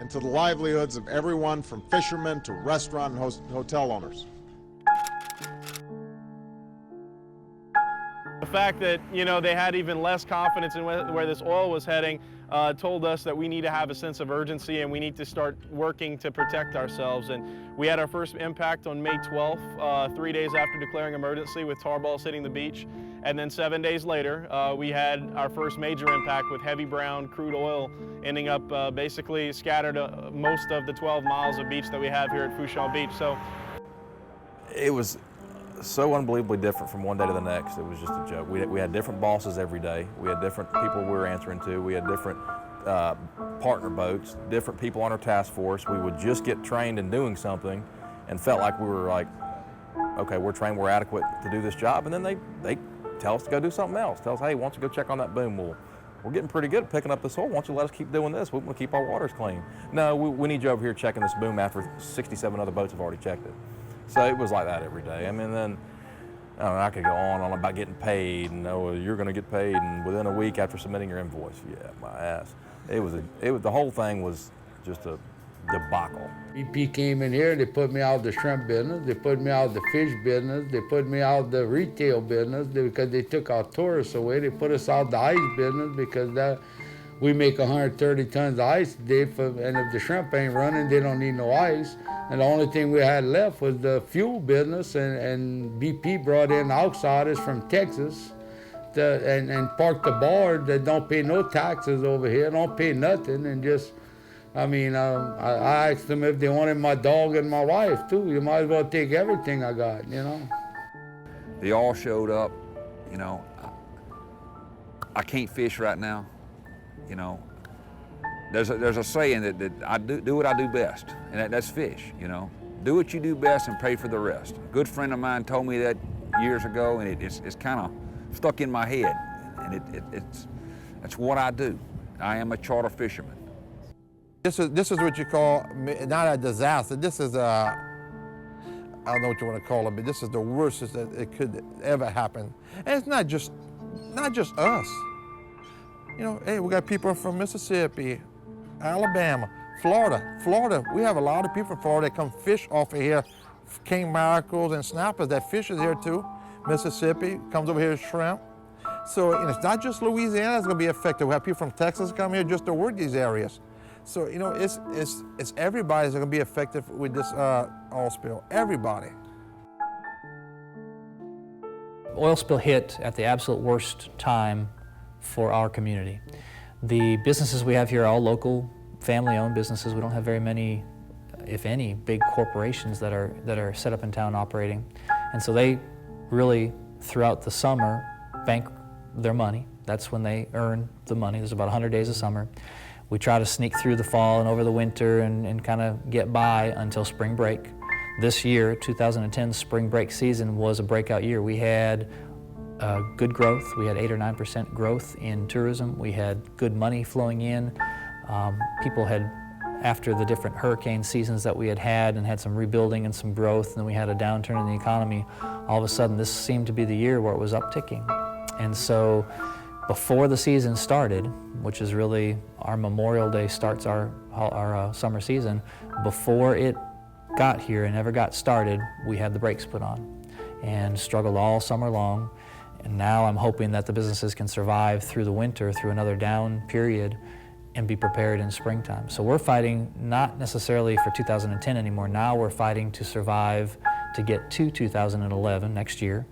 and to the livelihoods of everyone from fishermen to restaurant and hotel owners. The fact that, they had even less confidence in where this oil was heading told us that we need to have a sense of urgency and we need to start working to protect ourselves. And we had our first impact on May 12th, 3 days after declaring emergency with tar balls hitting the beach. And then 7 days later, we had our first major impact with heavy brown crude oil ending up basically scattered most of the 12 miles of beach that we have here at Fouchon Beach. So it was so unbelievably different from one day to the next. It was just a joke. We had different bosses every day. We had different people we were answering to. We had different partner boats, different people on our task force. We would just get trained in doing something and felt like we were like, okay, we're trained, we're adequate to do this job. And then they tell us to go do something else. Tell us, hey, why don't you go check on that boom? Well, we're getting pretty good at picking up this oil. Why don't you let us keep doing this? We want to keep our waters clean. No, we need you over here checking this boom after 67 other boats have already checked it. So it was like that every day. I mean, then I could go on about getting paid, and you're going to get paid, and within a week after submitting your invoice, yeah, my ass. The whole thing was just a debacle. BP came in here, they put me out of the shrimp business, they put me out of the fish business, they put me out of the retail business because they took our tourists away. They put us out of the ice business because we make 130 tons of ice a day, and if the shrimp ain't running, they don't need no ice. And the only thing we had left was the fuel business, and BP brought in outsiders from Texas and parked the board that don't pay no taxes over here, don't pay nothing, and just, I asked them if they wanted my dog and my wife too. You might as well take everything I got, They all showed up, I can't fish right now, There's a saying that I do what I do best, and that's fish, Do what you do best and pray for the rest. A good friend of mine told me that years ago, and it's kind of stuck in my head, and it's what I do. I am a charter fisherman. This is what you call, not a disaster, this is I don't know what you want to call it, but this is the worst that it could ever happen. And it's not just us. Hey, we got people from Mississippi, Alabama, Florida. We have a lot of people from Florida that come fish off of here, king mackerels and snappers that fishes here too. Mississippi comes over here to shrimp. So it's not just Louisiana that's going to be affected. We have people from Texas come here just to work these areas. So it's everybody that's going to be affected with this oil spill. Everybody. Oil spill hit at the absolute worst time for our community. The businesses we have here are all local, family-owned businesses. We don't have very many, if any, big corporations that are set up in town operating. And so they really, throughout the summer, bank their money. That's when they earn the money. There's about 100 days of summer. We try to sneak through the fall and over the winter and kind of get by until spring break. This year, 2010 spring break season was a breakout year. We had good growth. We had 8 or 9% growth in tourism. We had good money flowing in. People had, after the different hurricane seasons that we had and had some rebuilding and some growth, and then we had a downturn in the economy, all of a sudden this seemed to be the year where it was upticking. And so before the season started, which is really our Memorial Day starts our summer season, before it got here and ever got started, we had the brakes put on and struggled all summer long. And now I'm hoping that the businesses can survive through the winter, through another down period, and be prepared in springtime. So we're fighting not necessarily for 2010 anymore. Now we're fighting to survive to get to 2011 next year,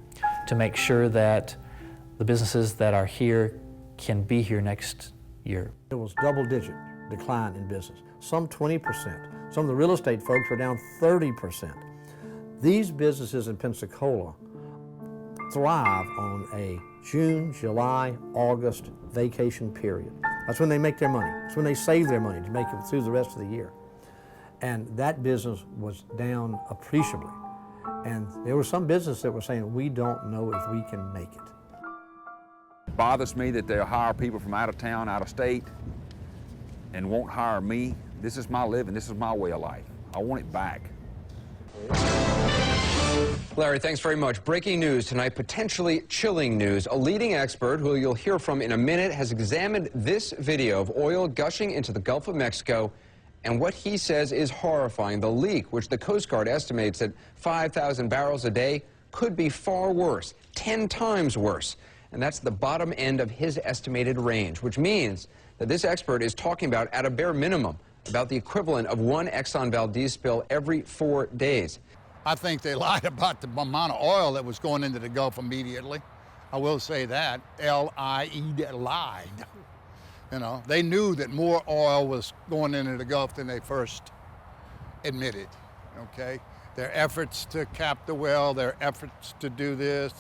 to make sure that the businesses that are here can be here next year. It was double-digit decline in business, some 20%. Some of the real estate folks were down 30%. These businesses in Pensacola thrive on a June, July, August vacation period. That's when they make their money. That's when they save their money to make it through the rest of the year. And that business was down appreciably. And there were some businesses that were saying, we don't know if we can make it. It bothers me that they'll hire people from out of town, out of state, and won't hire me. This is my living, this is my way of life. I want it back. Larry, thanks very much. Breaking news tonight, potentially chilling news. A leading expert, who you'll hear from in a minute, has examined this video of oil gushing into the Gulf of Mexico, and what he says is horrifying. The leak, which the Coast Guard estimates at 5,000 barrels a day, could be far worse, 10 times worse. And that's the bottom end of his estimated range, which means that this expert is talking about, at a bare minimum, about the equivalent of one Exxon Valdez spill every 4 days. I think they lied about the amount of oil that was going into the Gulf immediately. I will say that, L-I-E-D, lied. You know, they knew that more oil was going into the Gulf than they first admitted, okay? Their efforts to cap the well, their efforts to do this,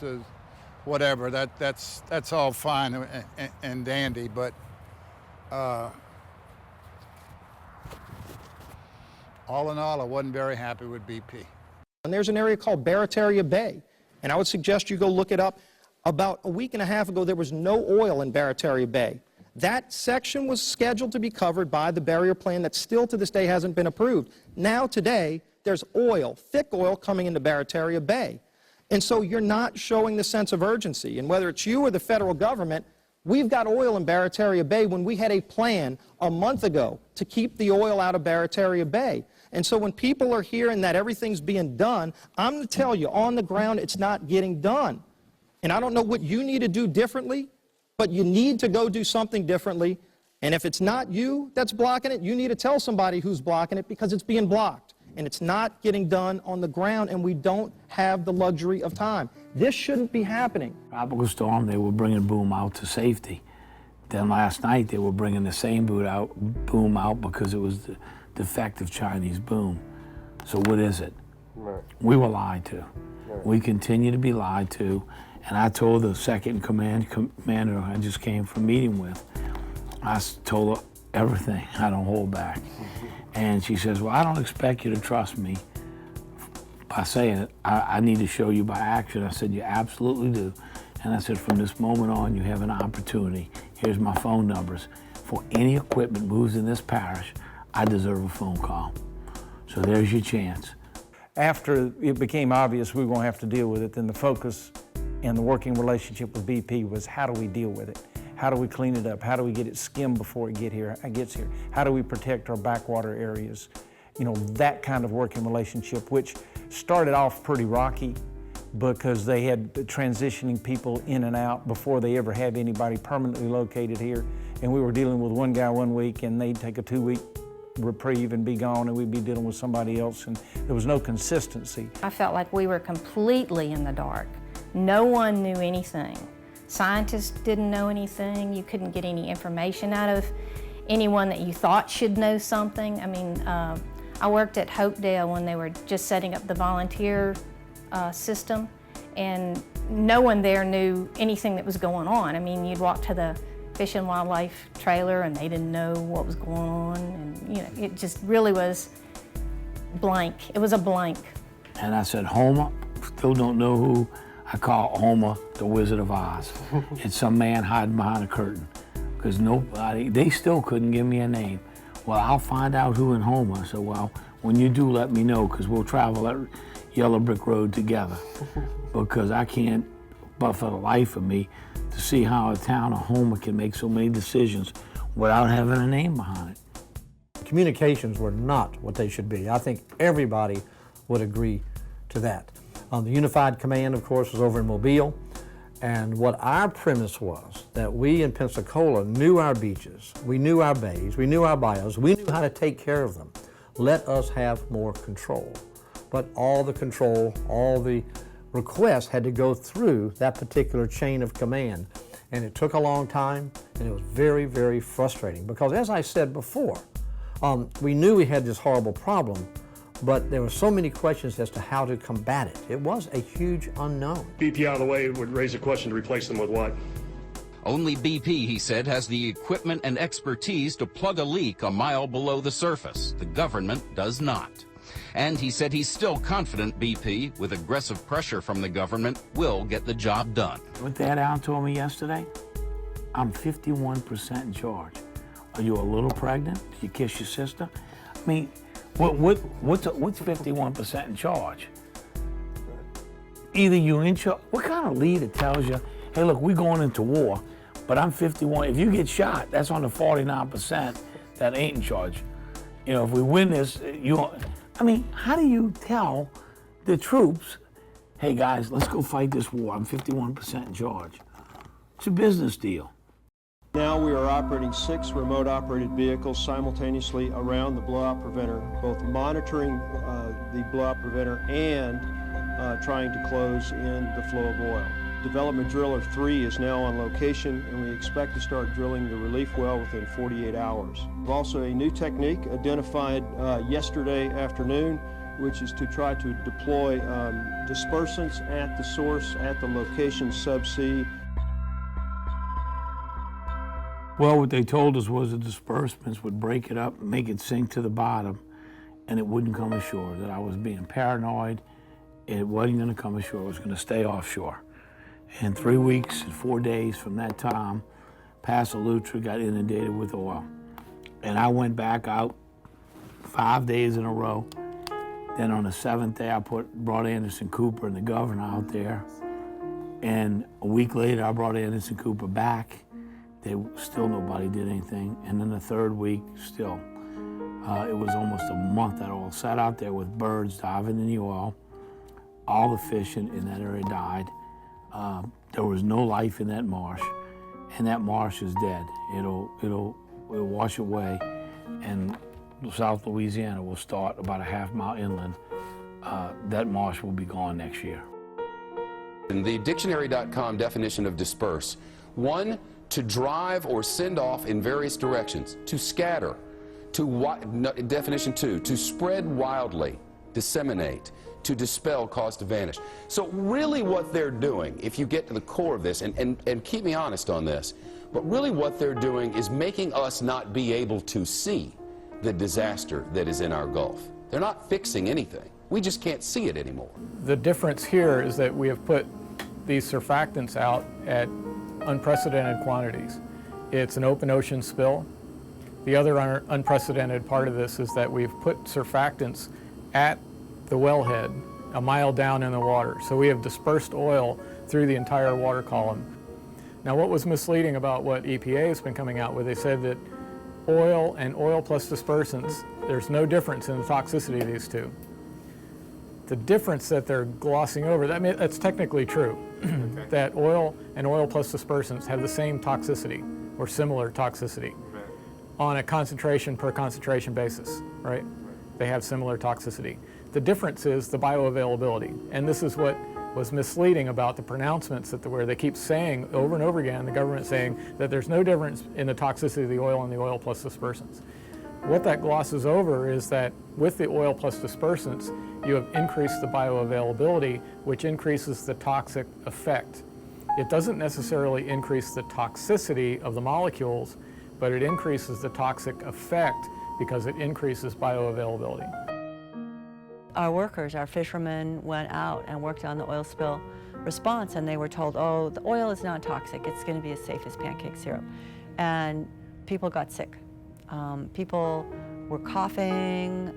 whatever, that's all fine and dandy, but all in all, I wasn't very happy with BP. And there's an area called Barataria Bay, and I would suggest you go look it up. About a week and a half ago, there was no oil in Barataria Bay. That section was scheduled to be covered by the barrier plan that still to this day hasn't been approved. Now today, there's oil, thick oil, coming into Barataria Bay. And so you're not showing the sense of urgency. And whether it's you or the federal government, we've got oil in Barataria Bay when we had a plan a month ago to keep the oil out of Barataria Bay. And so when people are hearing that everything's being done, I'm going to tell you, on the ground, it's not getting done. And I don't know what you need to do differently, but you need to go do something differently. And if it's not you that's blocking it, you need to tell somebody who's blocking it, because it's being blocked. And it's not getting done on the ground, and we don't have the luxury of time. This shouldn't be happening. Tropical storm, they were bringing boom out to safety. Then last night, they were bringing the same boom out because it was the defective Chinese boom. So what is it? Right. We were lied to. Right. We continue to be lied to. And I told the second commander I just came from meeting with, I told her everything. I don't hold back. And she says, well, I don't expect you to trust me by saying it. I need to show you by action. I said, you absolutely do. And I said, from this moment on, you have an opportunity. Here's my phone numbers. For any equipment moves in this parish, I deserve a phone call. So there's your chance. After it became obvious we were going to have to deal with it, then the focus and the working relationship with BP was, how do we deal with it? How do we clean it up? How do we get it skimmed before it gets here? How do we protect our backwater areas? You know, that kind of working relationship, which started off pretty rocky because they had transitioning people in and out before they ever had anybody permanently located here. And we were dealing with one guy 1 week, and they'd take a 2-week reprieve and be gone, and we'd be dealing with somebody else, and there was no consistency. I felt like we were completely in the dark. No one knew anything. Scientists didn't know anything. You couldn't get any information out of anyone that you thought should know something. I mean, I worked at Hopedale when they were just setting up the volunteer system, and no one there knew anything that was going on. I mean, you'd walk to the Fish and Wildlife trailer and they didn't know what was going on, and you know, it just really was blank. It was a blank. And I said, Homer, still don't know who. I call Homer the Wizard of Oz. It's some man hiding behind a curtain, because nobody, they still couldn't give me a name. Well, I'll find out who in Homer. So, well, when you do, let me know, because we'll travel that yellow brick road together. Because I can't, but for the life of me, to see how a town of Homer can make so many decisions without having a name behind it. Communications were not what they should be. I think everybody would agree to that. The Unified Command, of course, was over in Mobile. And what our premise was, that we in Pensacola knew our beaches, we knew our bays, we knew our bayous, we knew how to take care of them. Let us have more control. But all the control, all the requests had to go through that particular chain of command. And it took a long time, and it was very, very frustrating because, as I said before, we knew we had this horrible problem, but there were so many questions as to how to combat it. It was a huge unknown. BP out of the way would raise a question to replace them with what? Only BP, he said, has the equipment and expertise to plug a leak a mile below the surface. The government does not. And he said he's still confident BP, with aggressive pressure from the government, will get the job done. What that Al told me yesterday, I'm 51% in charge. Are you a little pregnant? Did you kiss your sister? I mean, what's 51% in charge? Either you're in charge. What kind of leader tells you, hey, look, we're going into war, but I'm 51. If you get shot, that's on the 49% that ain't in charge. You know, if we win this, I mean, how do you tell the troops, hey guys, let's go fight this war, I'm 51% in charge? It's a business deal. Now we are operating 6 remote-operated vehicles simultaneously around the blowout preventer, both monitoring the blowout preventer and trying to close in the flow of oil. Development Driller 3 is now on location, and we expect to start drilling the relief well within 48 hours. We've also a new technique identified yesterday afternoon, which is to try to deploy dispersants at the source, at the location subsea. Well, what they told us was the disbursements would break it up, make it sink to the bottom, and it wouldn't come ashore, that I was being paranoid. It wasn't going to come ashore, it was going to stay offshore. And 3 weeks and 4 days from that time, Paso Lutra got inundated with oil. And I went back out 5 days in a row. Then on the 7th day, I brought Anderson Cooper and the governor out there. And a week later, I brought Anderson Cooper back. Still nobody did anything. And then the 3rd week, still. It was almost a month that oil sat out there with birds diving in the oil. All the fish in that area died. There was no life in that marsh, and that marsh is dead. It'll wash away, and South Louisiana will start about a half-mile inland. That marsh will be gone next year. In the dictionary.com definition of disperse, 1, to drive or send off in various directions, to scatter, definition 2, to spread wildly, disseminate, to dispel, cause to vanish. So really what they're doing, if you get to the core of this, and keep me honest on this, but really what they're doing is making us not be able to see the disaster that is in our Gulf. They're not fixing anything. We just can't see it anymore. The difference here is that we have put these surfactants out at unprecedented quantities. It's an open ocean spill. The other unprecedented part of this is that we've put surfactants at the wellhead a mile down in the water. So we have dispersed oil through the entire water column. Now what was misleading about what EPA has been coming out with, they said that oil and oil plus dispersants, there's no difference in the toxicity of these two. The difference that they're glossing over, that's technically true, okay. That oil and oil plus dispersants have the same toxicity or similar toxicity on a concentration per concentration basis, right? They have similar toxicity. The difference is the bioavailability, and this is what was misleading about the pronouncements where they keep saying over and over again, the government saying that there's no difference in the toxicity of the oil and the oil plus dispersants. What that glosses over is that with the oil plus dispersants, you have increased the bioavailability, which increases the toxic effect. It doesn't necessarily increase the toxicity of the molecules, but it increases the toxic effect because it increases bioavailability. Our workers, our fishermen, went out and worked on the oil spill response, and they were told, oh, the oil is not toxic, it's going to be as safe as pancake syrup. And people got sick. People were coughing,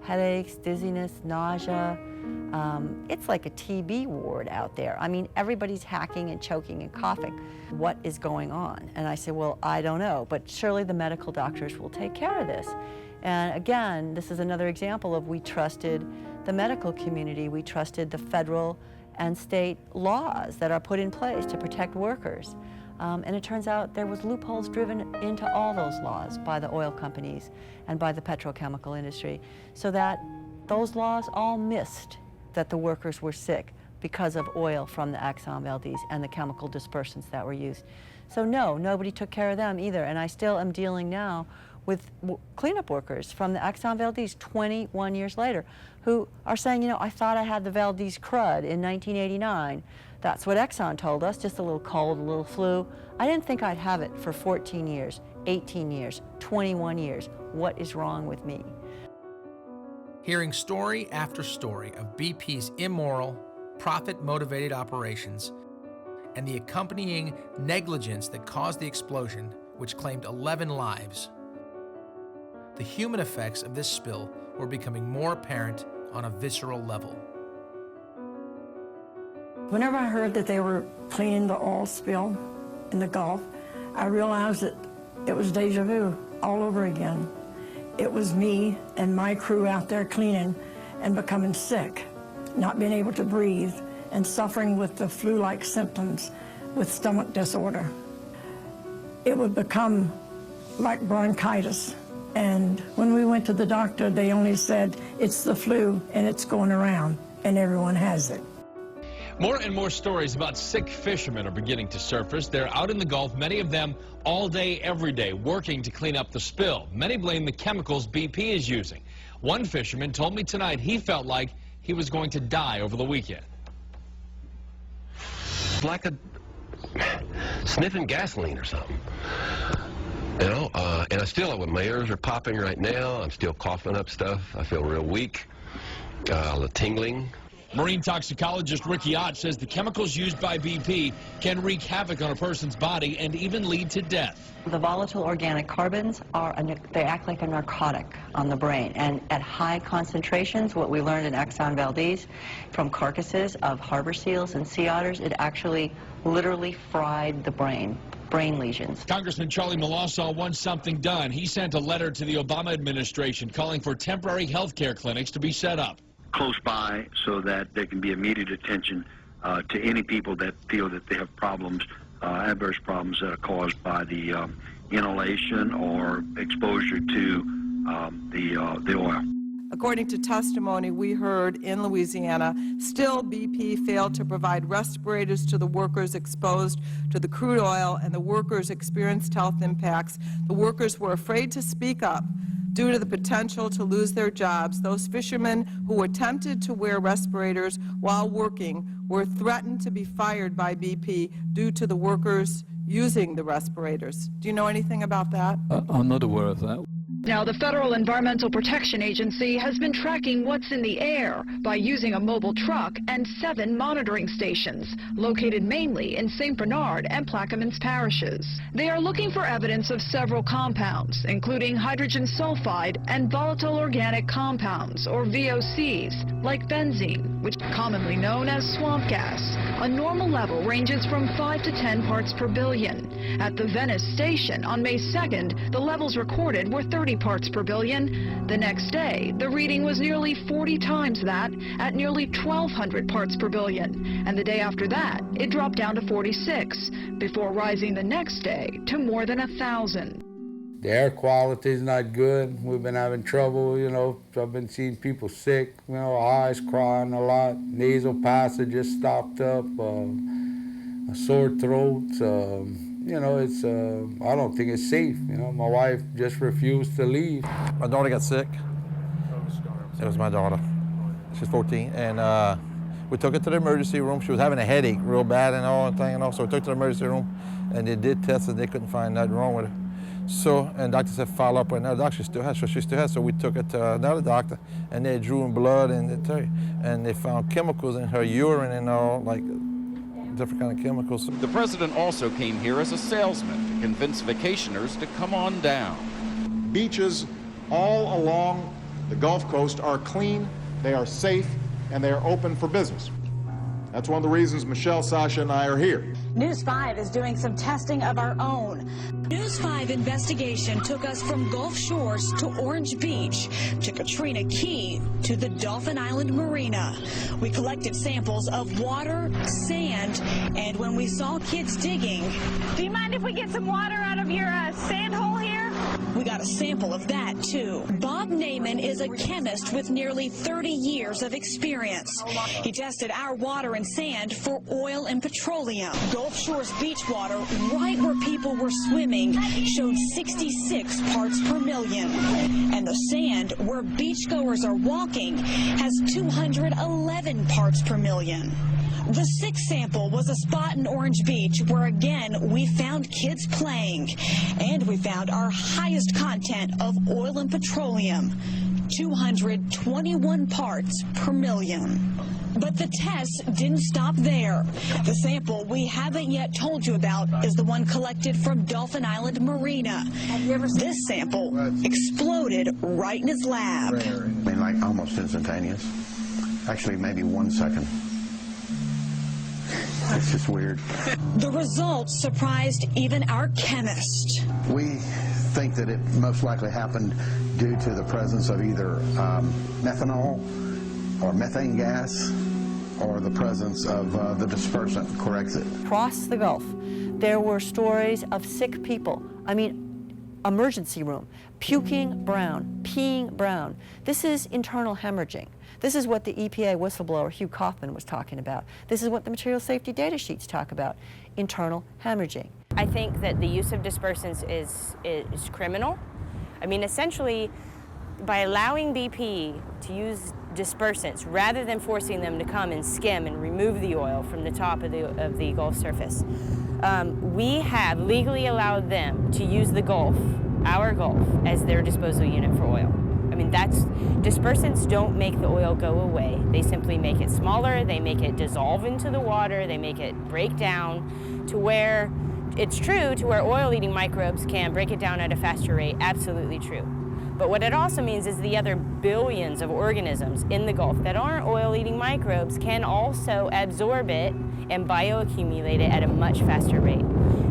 headaches, dizziness, nausea. It's like a TB ward out there. I mean, everybody's hacking and choking and coughing. What is going on? And I said, well, I don't know, but surely the medical doctors will take care of this. And again, this is another example of we trusted the medical community. We trusted the federal and state laws that are put in place to protect workers. And it turns out there was loopholes driven into all those laws by the oil companies and by the petrochemical industry, so that those laws all missed that the workers were sick because of oil from the Exxon Valdez and the chemical dispersants that were used. So no, nobody took care of them either, and I still am dealing now with cleanup workers from the Exxon Valdez 21 years later who are saying, you know, I thought I had the Valdez crud in 1989. That's what Exxon told us, just a little cold, a little flu. I didn't think I'd have it for 14 years, 18 years, 21 years. What is wrong with me? Hearing story after story of BP's immoral, profit-motivated operations and the accompanying negligence that caused the explosion, which claimed 11 lives. The human effects of this spill were becoming more apparent on a visceral level. Whenever I heard that they were cleaning the oil spill in the Gulf, I realized that it was deja vu all over again. It was me and my crew out there cleaning and becoming sick, not being able to breathe, and suffering with the flu-like symptoms with stomach disorder. It would become like bronchitis. And when we went to the doctor, they only said, it's the flu and it's going around, and everyone has it. More and more stories about sick fishermen are beginning to surface. They're out in the Gulf, many of them all day, every day, working to clean up the spill. Many blame the chemicals BP is using. One fisherman told me tonight he felt like he was going to die over the weekend. It's like a sniffing gasoline or something. You know, and I still, my ears are popping right now. I'm still coughing up stuff. I feel real weak, a little tingling. Marine toxicologist Ricky Ott says the chemicals used by BP can wreak havoc on a person's body and even lead to death. The volatile organic carbons they act like a narcotic on the brain, and at high concentrations, what we learned in Exxon Valdez from carcasses of harbor seals and sea otters, it actually literally fried the brain lesions. Congressman Charlie Melasaw wants something done. He sent a letter to the Obama administration calling for temporary health care clinics to be set up close by so that there can be immediate attention to any people that feel that they have problems, adverse problems that are caused by the inhalation or exposure to the oil. According to testimony we heard in Louisiana, still BP failed to provide respirators to the workers exposed to the crude oil, and the workers experienced health impacts. The workers were afraid to speak up due to the potential to lose their jobs. Those fishermen who attempted to wear respirators while working were threatened to be fired by BP due to the workers using the respirators. Do you know anything about that? I'm not aware of that. Now, the Federal Environmental Protection Agency has been tracking what's in the air by using a mobile truck and 7 monitoring stations located mainly in St. Bernard and Plaquemines parishes. They are looking for evidence of several compounds, including hydrogen sulfide and volatile organic compounds, or VOCs, like benzene, which is commonly known as swamp gas. A normal level ranges from 5 to 10 parts per billion. At the Venice station on May 2nd, the levels recorded were 30 parts per billion. The next day, the reading was nearly 40 times that, at nearly 1,200 parts per billion. And the day after that, it dropped down to 46, before rising the next day to more than 1,000. The air quality is not good. We've been having trouble, you know. I've been seeing people sick, you know, eyes crying a lot, nasal passages stopped up, a sore throat. You know, it's, I don't think it's safe. You know, my wife just refused to leave. My daughter got sick. It was my daughter. She's 14, and we took her to the emergency room. She was having a headache real bad and all, so we took her to the emergency room, and they did tests, and they couldn't find nothing wrong with her. So, and doctor said follow up, and the doctor still has, so she still has. So we took her to another doctor, and they drew in blood, and they found chemicals in her urine and all, like different kind of chemicals. The president also came here as a salesman to convince vacationers to come on down. Beaches all along the Gulf Coast are clean, they are safe, and they are open for business. That's one of the reasons Michelle, Sasha, and I are here. News 5 is doing some testing of our own. News 5 investigation took us from Gulf Shores to Orange Beach, to Katrina Key, to the Dolphin Island Marina. We collected samples of water, sand, and when we saw kids digging... Do you mind if we get some water out of your sand hole here? We got a sample of that, too. Bob Naiman is a chemist with nearly 30 years of experience. He tested our water and sand for oil and petroleum. Gulf Shores beach water, right where people were swimming, showed 66 parts per million. And the sand, where beachgoers are walking, has 211 parts per million. The sixth sample was a spot in Orange Beach where, again, we found kids playing. And we found our highest content of oil and petroleum, 221 parts per million. But the tests didn't stop there. The sample we haven't yet told you about is the one collected from Dolphin Island Marina. This sample exploded right in his lab. I mean, like almost instantaneous. Actually, maybe 1 second. It's just weird. The results surprised even our chemist. We think that it most likely happened due to the presence of either methanol or methane gas or the presence of the dispersant, Corexit. Across the Gulf, there were stories of sick people. I mean, emergency room, puking brown, peeing brown. This is internal hemorrhaging. This is what the EPA whistleblower Hugh Kaufman was talking about. This is what the material safety data sheets talk about, internal hemorrhaging. I think that the use of dispersants is criminal. I mean, essentially, by allowing BP to use dispersants rather than forcing them to come and skim and remove the oil from the top of the Gulf surface, we have legally allowed them to use the Gulf, our Gulf, as their disposal unit for oil. I mean, dispersants don't make the oil go away. They simply make it smaller, they make it dissolve into the water, they make it break down to where it's true, to where oil-eating microbes can break it down at a faster rate, absolutely true. But what it also means is the other billions of organisms in the Gulf that aren't oil-eating microbes can also absorb it and bioaccumulate it at a much faster rate.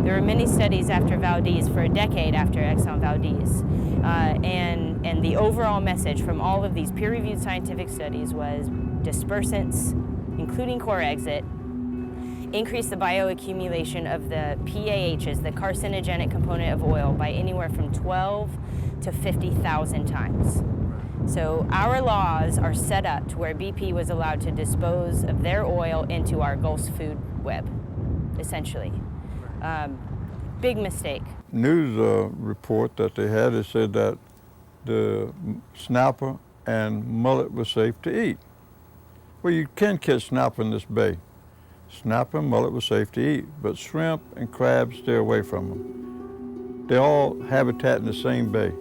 There were many studies after Valdez, for a decade after Exxon Valdez, and the overall message from all of these peer-reviewed scientific studies was dispersants, including Corexit, increase the bioaccumulation of the PAHs, the carcinogenic component of oil, by anywhere from 12 to 50,000 times. So our laws are set up to where BP was allowed to dispose of their oil into our Gulf's food web, essentially. Big mistake. News report that they had, it said that the snapper and mullet was safe to eat. Well, you can catch snapper in this bay. Snapper and mullet was safe to eat, but shrimp and crabs, stay away from them. They all habitat in the same bay.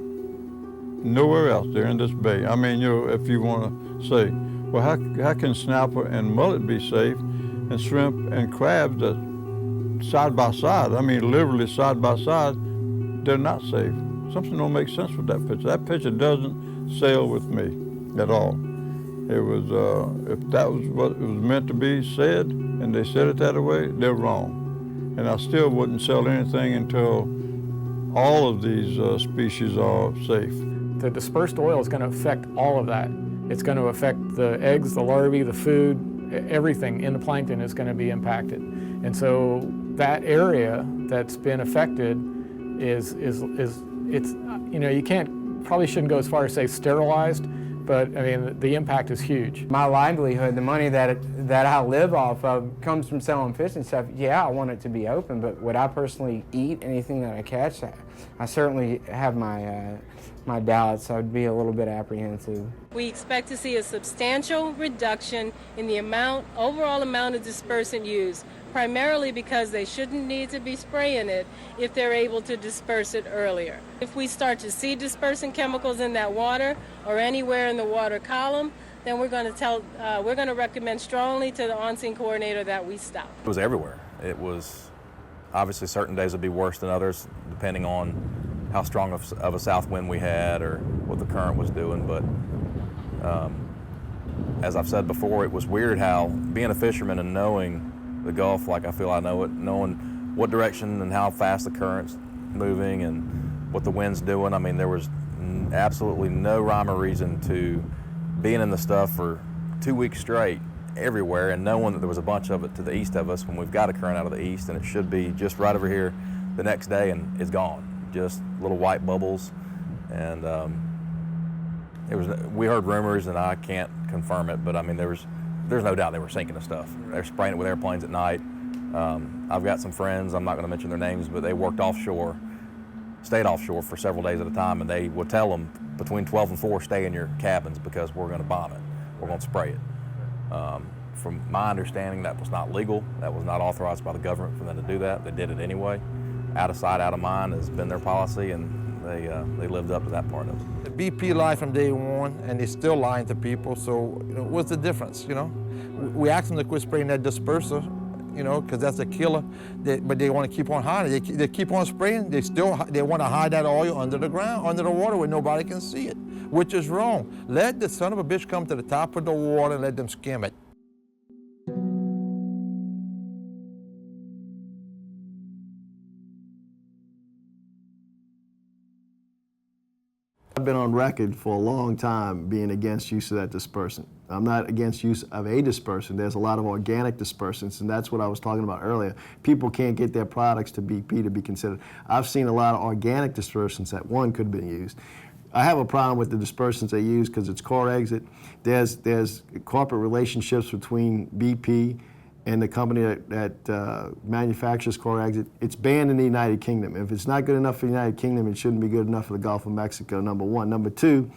Nowhere else, they're in this bay. I mean, you know, if you want to say, well, how can snapper and mullet be safe and shrimp and crabs that side by side, I mean literally side by side, they're not safe. Something don't make sense with that picture. That picture doesn't sail with me at all. It was, if that was what it was meant to be said, and they said it that way, they're wrong. And I still wouldn't sell anything until all of these species are safe. The dispersed oil is going to affect all of that. It's going to affect the eggs, the larvae, the food, everything in the plankton is going to be impacted. And so that area that's been affected is it's, you know, you probably shouldn't go as far as say sterilized, but I mean, the impact is huge. My livelihood, the money that I live off of comes from selling fish and stuff. Yeah, I want it to be open, but would I personally eat anything that I catch? I certainly have my doubts. I would be a little bit apprehensive. We expect to see a substantial reduction in the overall amount of dispersant used, primarily because they shouldn't need to be spraying it if they're able to disperse it earlier. If we start to see dispersant chemicals in that water or anywhere in the water column, then we're going to recommend strongly to the on-scene coordinator that we stop. It was everywhere. It was obviously certain days would be worse than others depending on how strong of a south wind we had or what the current was doing, but as I've said before, it was weird how being a fisherman and knowing the Gulf like I feel I know it, knowing what direction and how fast the currents moving and what the wind's doing. I mean, there was absolutely no rhyme or reason to being in the stuff for 2 weeks straight everywhere and knowing that there was a bunch of it to the east of us when we've got a current out of the east, and it should be just right over here the next day and it's gone. Just little white bubbles. And we heard rumors, and I can't confirm it, but I mean, there's no doubt they were sinking the stuff. They're spraying it with airplanes at night. I've got some friends, I'm not going to mention their names, but they worked offshore, stayed offshore for several days at a time, and they would tell them between 12 and 4, stay in your cabins because we're going to bomb it. We're going to spray it. From my understanding, that was not legal. That was not authorized by the government for them to do that. They did it anyway. Out of sight, out of mind has been their policy, and they lived up to that part of it. The BP lied from day one, and they're still lying to people, so what's the difference, We asked them to quit spraying that disperser, because that's a killer, but they want to keep on hiding. They keep on spraying, they want to hide that oil under the ground, under the water where nobody can see it, which is wrong. Let the son of a bitch come to the top of the water and let them skim it. I've been on record for a long time being against use of that dispersant. I'm not against use of a dispersant. There's a lot of organic dispersants, and that's what I was talking about earlier. People can't get their products to BP to be considered. I've seen a lot of organic dispersants that could have been used. I have a problem with the dispersants they use because it's core exit. There's corporate relationships between BP and the company that manufactures core exit. It's banned in the United Kingdom. If it's not good enough for the United Kingdom, it shouldn't be good enough for the Gulf of Mexico, number one. Number two,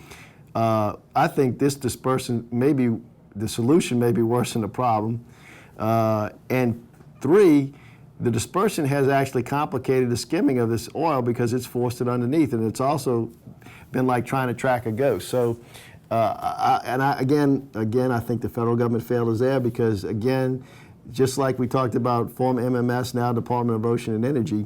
I think this dispersant, the solution may be worse than the problem. And three, the dispersant has actually complicated the skimming of this oil because it's forced it underneath, and it's also been like trying to track a ghost. So, again, I think the federal government failed us there because, again, just like we talked about former MMS, now Department of Ocean and Energy,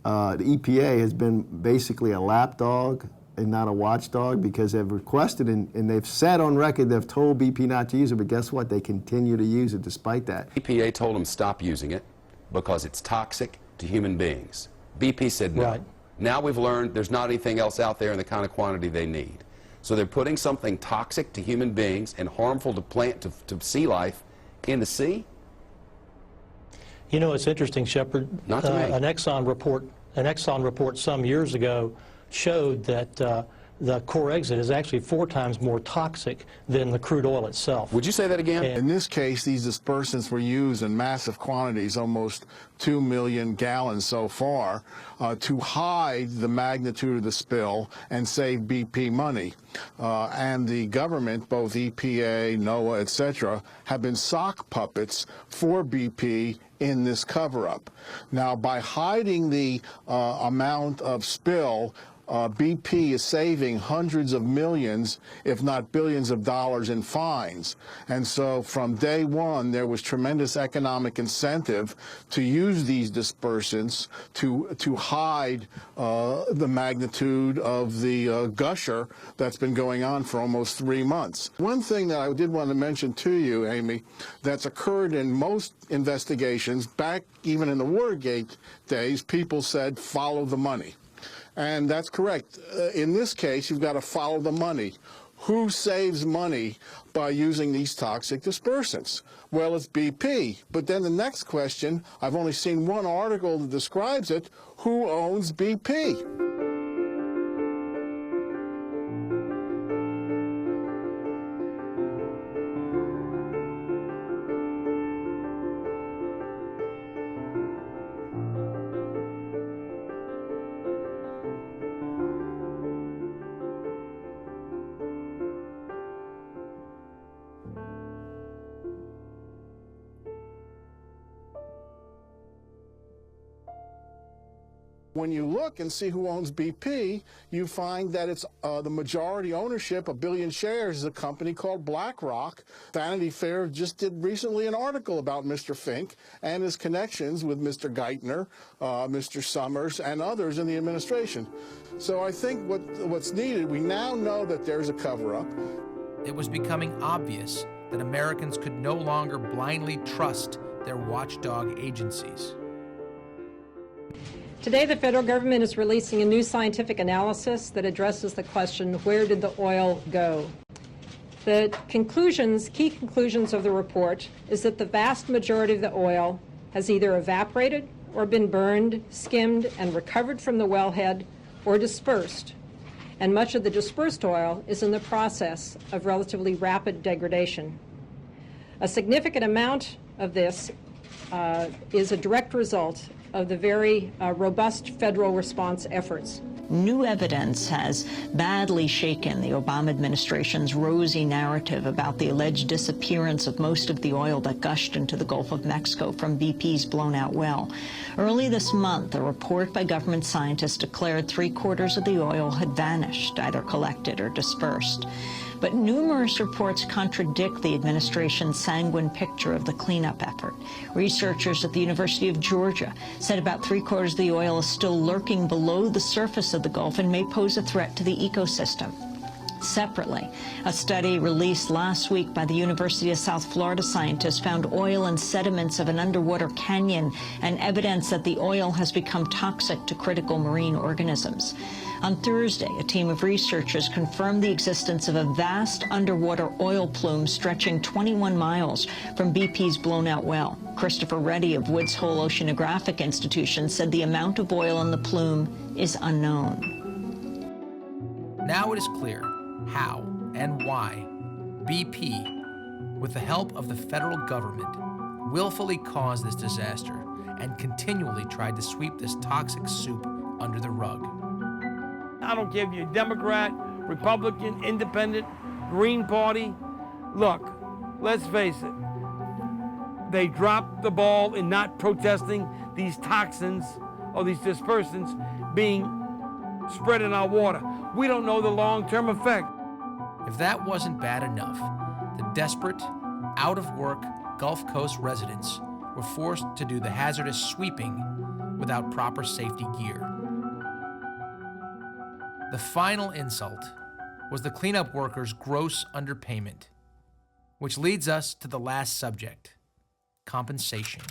the EPA has been basically a lapdog and not a watchdog because they've requested and they've said on record they've told BP not to use it, but guess what? They continue to use it despite that. EPA told them stop using it because it's toxic to human beings. BP said no. Right. Now we've learned there's not anything else out there in the kind of quantity they need. So they're putting something toxic to human beings and harmful to sea life in the sea? It's interesting, Shepard. Not to me. An Exxon report some years ago showed that the core exit is actually 4 times more toxic than the crude oil itself. Would you say that again? In this case, these dispersants were used in massive quantities, almost 2 million gallons so far, to hide the magnitude of the spill and save BP money. And the government, both EPA, NOAA, etc., have been sock puppets for BP in this cover-up. Now, by hiding the amount of spill, BP is saving hundreds of millions, if not billions of dollars in fines. And so from day one, there was tremendous economic incentive to use these dispersants to hide the magnitude of the gusher that's been going on for almost 3 months. One thing that I did want to mention to you, Amy, that's occurred in most investigations, back even in the Watergate days, people said, follow the money. And that's correct. In this case, you've got to follow the money. Who saves money by using these toxic dispersants? Well, it's BP. But then the next question, I've only seen one article that describes it. Who owns BP? When you look and see who owns BP, you find that it's the majority ownership, 1 billion shares, is a company called BlackRock. Vanity Fair just did recently an article about Mr. Fink and his connections with Mr. Geithner, Mr. Summers, and others in the administration. So I think what's needed, we now know that there's a cover-up. It was becoming obvious that Americans could no longer blindly trust their watchdog agencies. Today, the federal government is releasing a new scientific analysis that addresses the question, where did the oil go? The key conclusions of the report is that the vast majority of the oil has either evaporated or been burned, skimmed, and recovered from the wellhead or dispersed. And much of the dispersed oil is in the process of relatively rapid degradation. A significant amount of this is a direct result of the very robust federal response efforts. New evidence has badly shaken the Obama administration's rosy narrative about the alleged disappearance of most of the oil that gushed into the Gulf of Mexico from BP's blown-out well. Early this month, a report by government scientists declared 3/4 of the oil had vanished, either collected or dispersed. But numerous reports contradict the administration's sanguine picture of the cleanup effort. Researchers at the University of Georgia said about 3/4 of the oil is still lurking below the surface of the Gulf and may pose a threat to the ecosystem. Separately, a study released last week by the University of South Florida scientists found oil and sediments of an underwater canyon and evidence that the oil has become toxic to critical marine organisms. On Thursday, a team of researchers confirmed the existence of a vast underwater oil plume stretching 21 miles from BP's blown-out well. Christopher Reddy of Woods Hole Oceanographic Institution said the amount of oil in the plume is unknown. Now it is clear how and why BP, with the help of the federal government, willfully caused this disaster and continually tried to sweep this toxic soup under the rug. I don't care if you're Democrat, Republican, Independent, Green Party. Look, let's face it. They dropped the ball in not protesting these toxins or these dispersants being spread in our water. We don't know the long-term effect. If that wasn't bad enough, the desperate, out-of-work Gulf Coast residents were forced to do the hazardous sweeping without proper safety gear. The final insult was the cleanup workers' gross underpayment, which leads us to the last subject, compensation.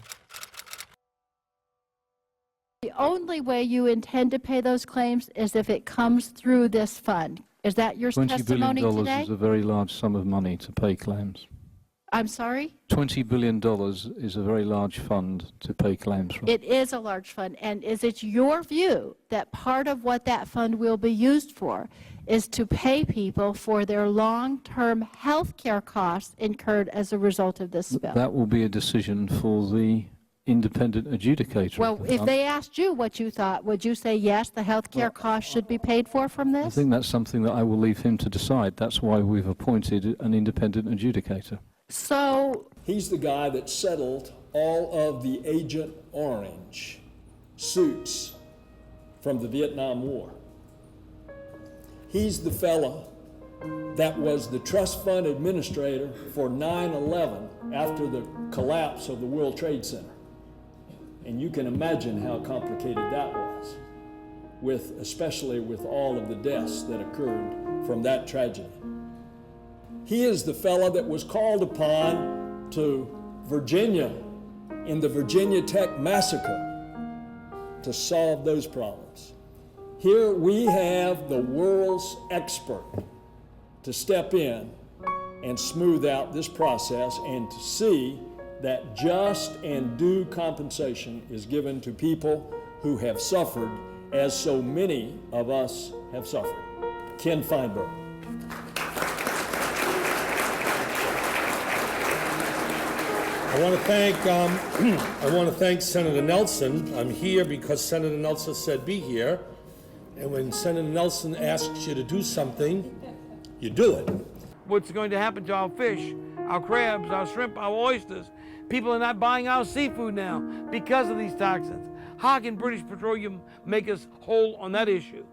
The only way you intend to pay those claims is if it comes through this fund. Is that your testimony $20 billion today? is a very large sum of money to pay claims. I'm sorry? $20 billion is a very large fund to pay claims from. It is a large fund, and is it your view that part of what that fund will be used for is to pay people for their long-term health care costs incurred as a result of this spill? That will be a decision for the independent adjudicator. Well, if they asked you what you thought, would you say yes, the health care costs should be paid for from this? I think that's something that I will leave him to decide. That's why we've appointed an independent adjudicator. So he's the guy that settled all of the Agent Orange suits from the Vietnam War. He's the fella that was the trust fund administrator for 9/11 after the collapse of the World Trade Center. And you can imagine how complicated that was, especially with all of the deaths that occurred from that tragedy. He is the fellow that was called upon to Virginia in the Virginia Tech massacre to solve those problems. Here we have the world's expert to step in and smooth out this process and to see that just and due compensation is given to people who have suffered as so many of us have suffered. Ken Feinberg. I want to thank Senator Nelson. I'm here because Senator Nelson said be here. And when Senator Nelson asks you to do something, you do it. What's going to happen to our fish, our crabs, our shrimp, our oysters? People are not buying our seafood now because of these toxins. How can British Petroleum make us whole on that issue?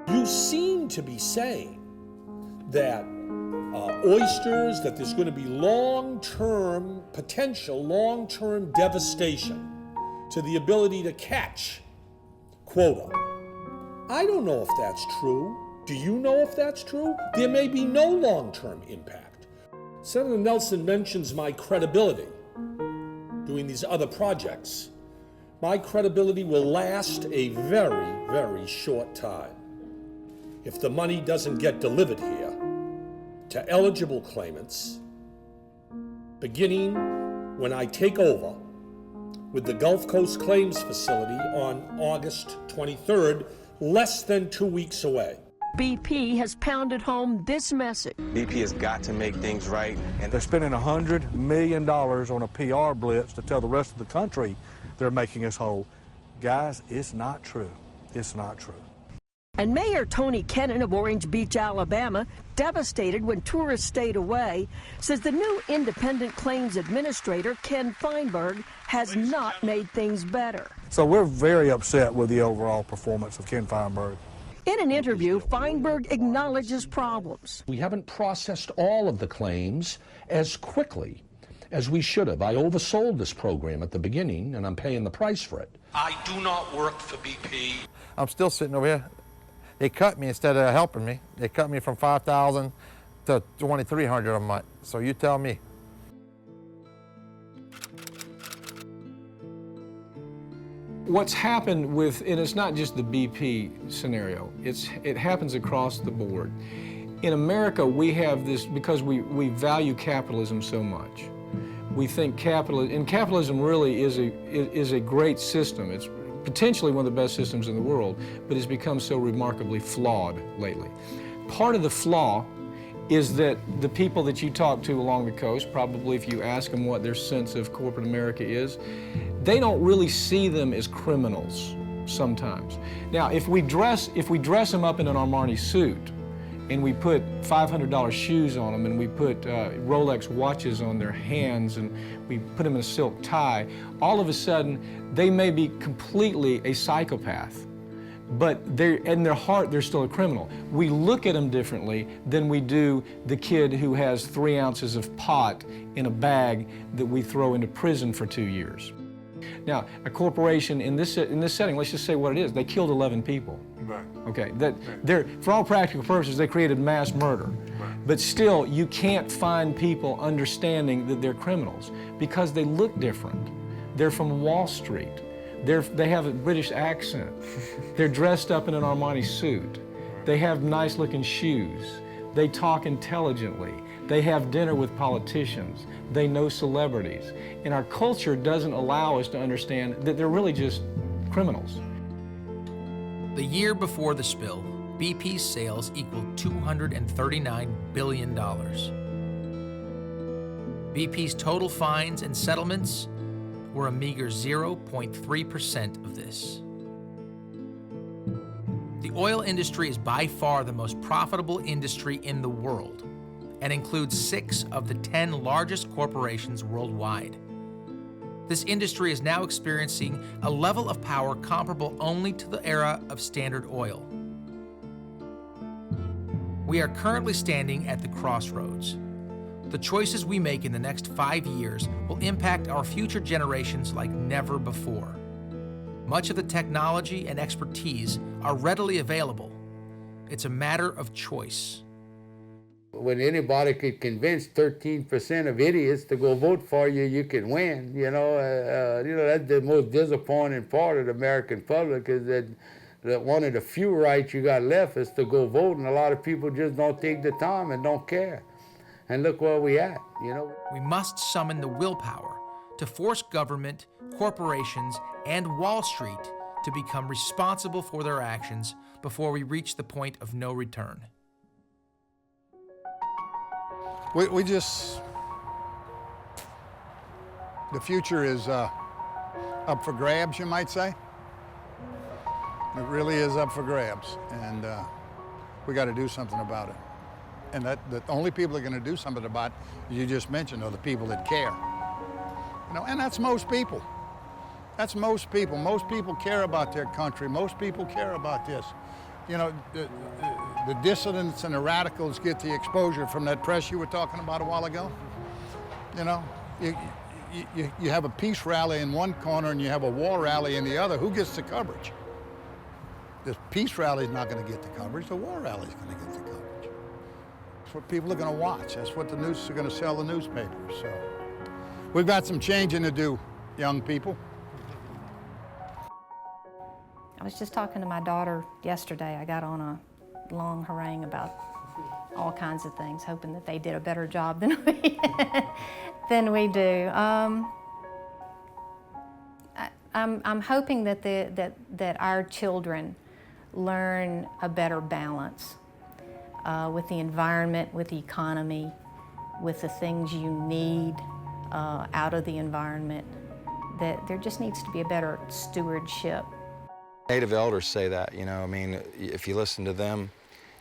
You seem to be saying that oysters, that there's going to be potential long-term devastation to the ability to catch quota. I don't know if that's true. Do you know if that's true? There may be no long-term impact. Senator Nelson mentions my credibility doing these other projects. my credibility will last a very, very short time. If the money doesn't get delivered here to eligible claimants, beginning when I take over with the Gulf Coast Claims Facility on August 23rd, less than 2 weeks away. BP has pounded home this message. BP has got to make things right. And they're spending $100 million on a PR blitz to tell the rest of the country they're making us whole. Guys, it's not true. It's not true. And Mayor Tony Kennon of Orange Beach, Alabama, devastated when tourists stayed away, says the new independent claims administrator, Ken Feinberg, has not made things better. So we're very upset with the overall performance of Ken Feinberg. In an interview, Feinberg acknowledges problems. We haven't processed all of the claims as quickly as we should have. I oversold this program at the beginning, and I'm paying the price for it. I do not work for BP. I'm still sitting over here. They cut me instead of helping me. They cut me from $5,000 to $2,300 a month. So you tell me. What's happened with, and it's not just the BP scenario, it happens across the board. In America, we have this, because we value capitalism so much. We think capitalism really is a great system. It's potentially one of the best systems in the world, but it's become so remarkably flawed lately. Part of the flaw is that the people that you talk to along the coast, probably if you ask them what their sense of corporate America is, they don't really see them as criminals sometimes. Now, if we dress them up in an Armani suit, and we put $500 shoes on them, and we put Rolex watches on their hands, and we put them in a silk tie, all of a sudden, they may be completely a psychopath, but in their heart, they're still a criminal. We look at them differently than we do the kid who has 3 ounces of pot in a bag that we throw into prison for 2 years. Now, a corporation in this setting, let's just say what it is, they killed 11 people. Right. Okay, they're, for all practical purposes, they created mass murder. Right. But still, you can't find people understanding that they're criminals because they look different. They're from Wall Street. They have a British accent. They're dressed up in an Armani suit. They have nice looking shoes. They talk intelligently. They have dinner with politicians. They know celebrities. And our culture doesn't allow us to understand that they're really just criminals. The year before the spill, BP's sales equaled $239 billion. BP's total fines and settlements were a meager 0.3% of this. The oil industry is by far the most profitable industry in the world and includes 6 of the 10 largest corporations worldwide. This industry is now experiencing a level of power comparable only to the era of Standard Oil. We are currently standing at the crossroads. The choices we make in the next 5 years will impact our future generations like never before. Much of the technology and expertise are readily available. It's a matter of choice. When anybody could convince 13% of idiots to go vote for you, you can win. You know, that's the most disappointing part of the American public is that one of the few rights you got left is to go vote, and a lot of people just don't take the time and don't care. And look where we at, you know. We must summon the willpower to force government, corporations, and Wall Street to become responsible for their actions before we reach the point of no return. We just, the future is up for grabs, you might say. It really is up for grabs, and we got to do something about it. And the only people that are going to do something about it, you just mentioned, are the people that care. You know, and that's most people. That's most people. Most people care about their country. Most people care about this. You know, the dissidents and the radicals get the exposure from that press you were talking about a while ago. You know, you have a peace rally in one corner and you have a war rally in the other. Who gets the coverage? The peace rally is not going to get the coverage. The war rally is going to get the coverage. That's what people are going to watch. That's what the news are going to sell the newspapers. So we've got some changing to do, young people. I was just talking to my daughter yesterday. I got on a long harangue about all kinds of things, hoping that they did a better job than we do. I'm hoping that our children learn a better balance with the environment, with the economy, with the things you need out of the environment. That there just needs to be a better stewardship. Native elders say that, you know, I mean, if you listen to them,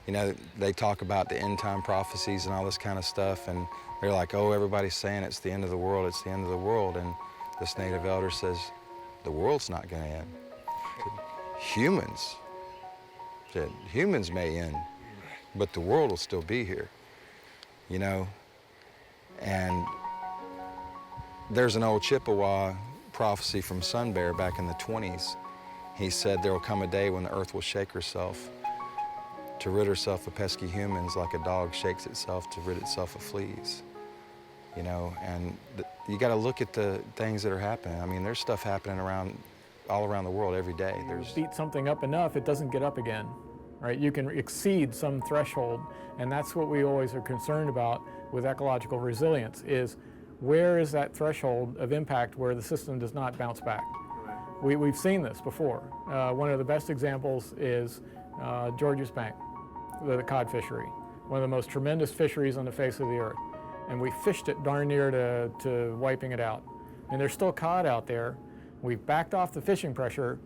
you know, they talk about the end time prophecies and all this kind of stuff, and they're like, oh, everybody's saying it's the end of the world, it's the end of the world, and this native elder says, the world's not going to end. Humans may end, but the world will still be here, you know, and there's an old Chippewa prophecy from Sun Bear back in the 20s. He said there will come a day when the earth will shake herself to rid herself of pesky humans like a dog shakes itself to rid itself of fleas. You know, and you got to look at the things that are happening. I mean, there's stuff happening all around the world every day. There's beat something up enough, it doesn't get up again, right? You can exceed some threshold, and that's what we always are concerned about with ecological resilience, is where is that threshold of impact where the system does not bounce back? We've seen this before. One of the best examples is Georges Bank, the cod fishery, one of the most tremendous fisheries on the face of the earth. And we fished it darn near to wiping it out. And there's still cod out there. We've backed off the fishing pressure,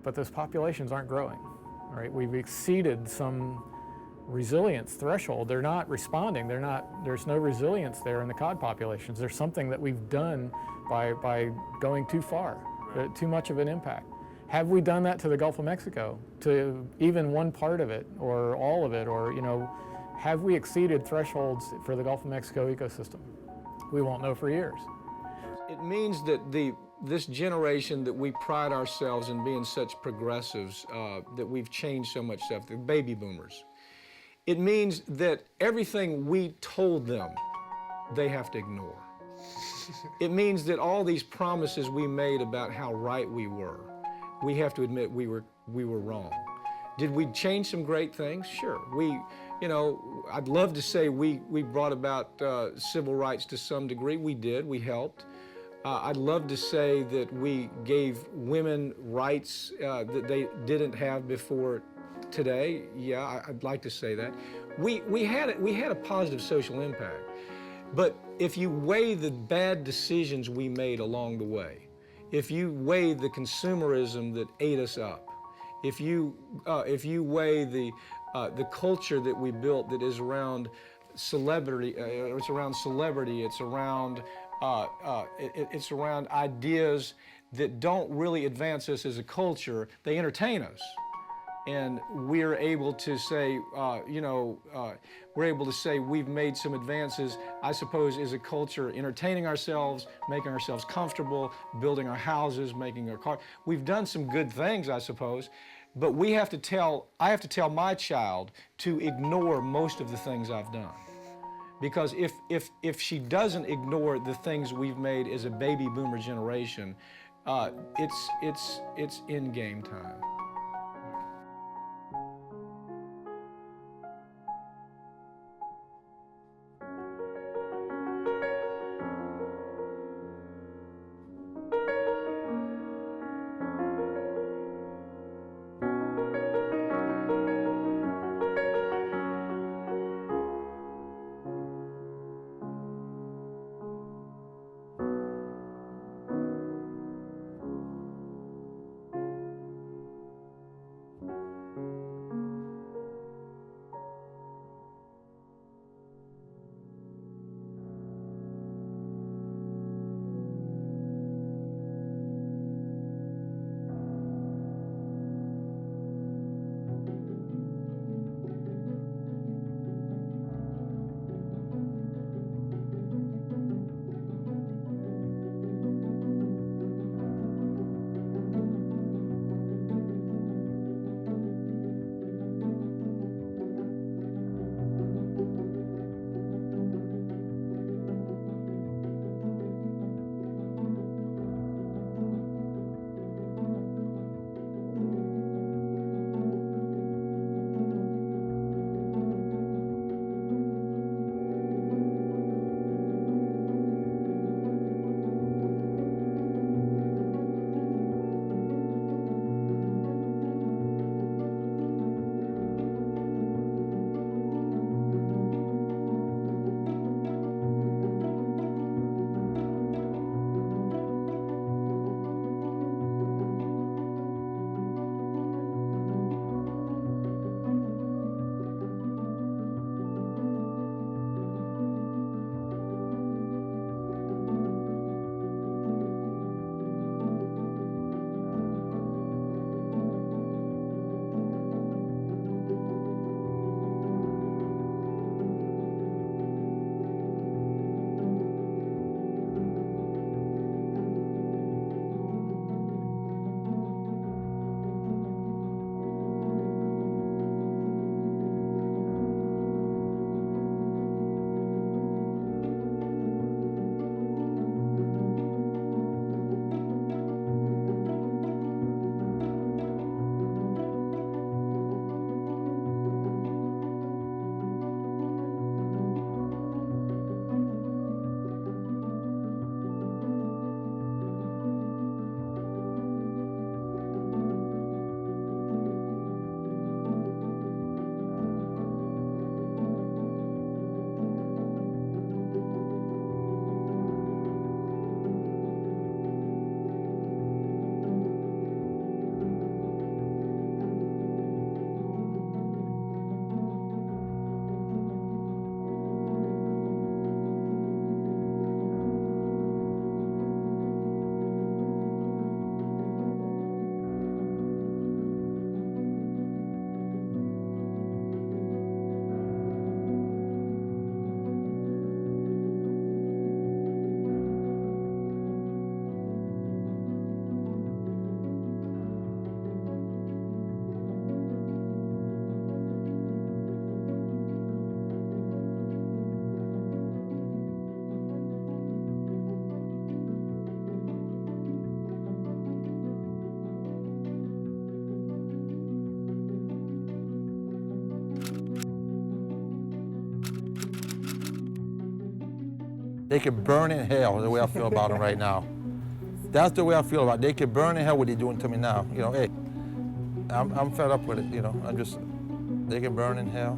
but those populations aren't growing. All right? We've exceeded some resilience threshold. They're not responding. There's no resilience there in the cod populations. There's something that we've done by going too far, too much of an impact. Have we done that to the Gulf of Mexico, to even one part of it, or all of it, or, you know, have we exceeded thresholds for the Gulf of Mexico ecosystem? We won't know for years. It means that this generation that we pride ourselves in being such progressives, that we've changed so much stuff, the baby boomers. It means that everything we told them, they have to ignore. It means that all these promises we made about how right we were, we have to admit we were wrong. Did we change some great things? Sure. You know, I'd love to say we brought about civil rights to some degree. We did. We helped. I'd love to say that we gave women rights that they didn't have before today. Yeah, I'd like to say that. We had a positive social impact. But if you weigh the bad decisions we made along the way, if you weigh the consumerism that ate us up, if you weigh the culture that we built that is around celebrity, it's around ideas that don't really advance us as a culture, they entertain us. And we're able to say, we're able to say we've made some advances, I suppose, as a culture, entertaining ourselves, making ourselves comfortable, building our houses, making our car. We've done some good things, I suppose, but I have to tell my child to ignore most of the things I've done. Because if she doesn't ignore the things we've made as a baby boomer generation, it's in game time. They can burn in hell, the way I feel about them right now. That's the way I feel about it. They can burn in hell what they're doing to me now. You know, hey, I'm fed up with it, you know. They can burn in hell.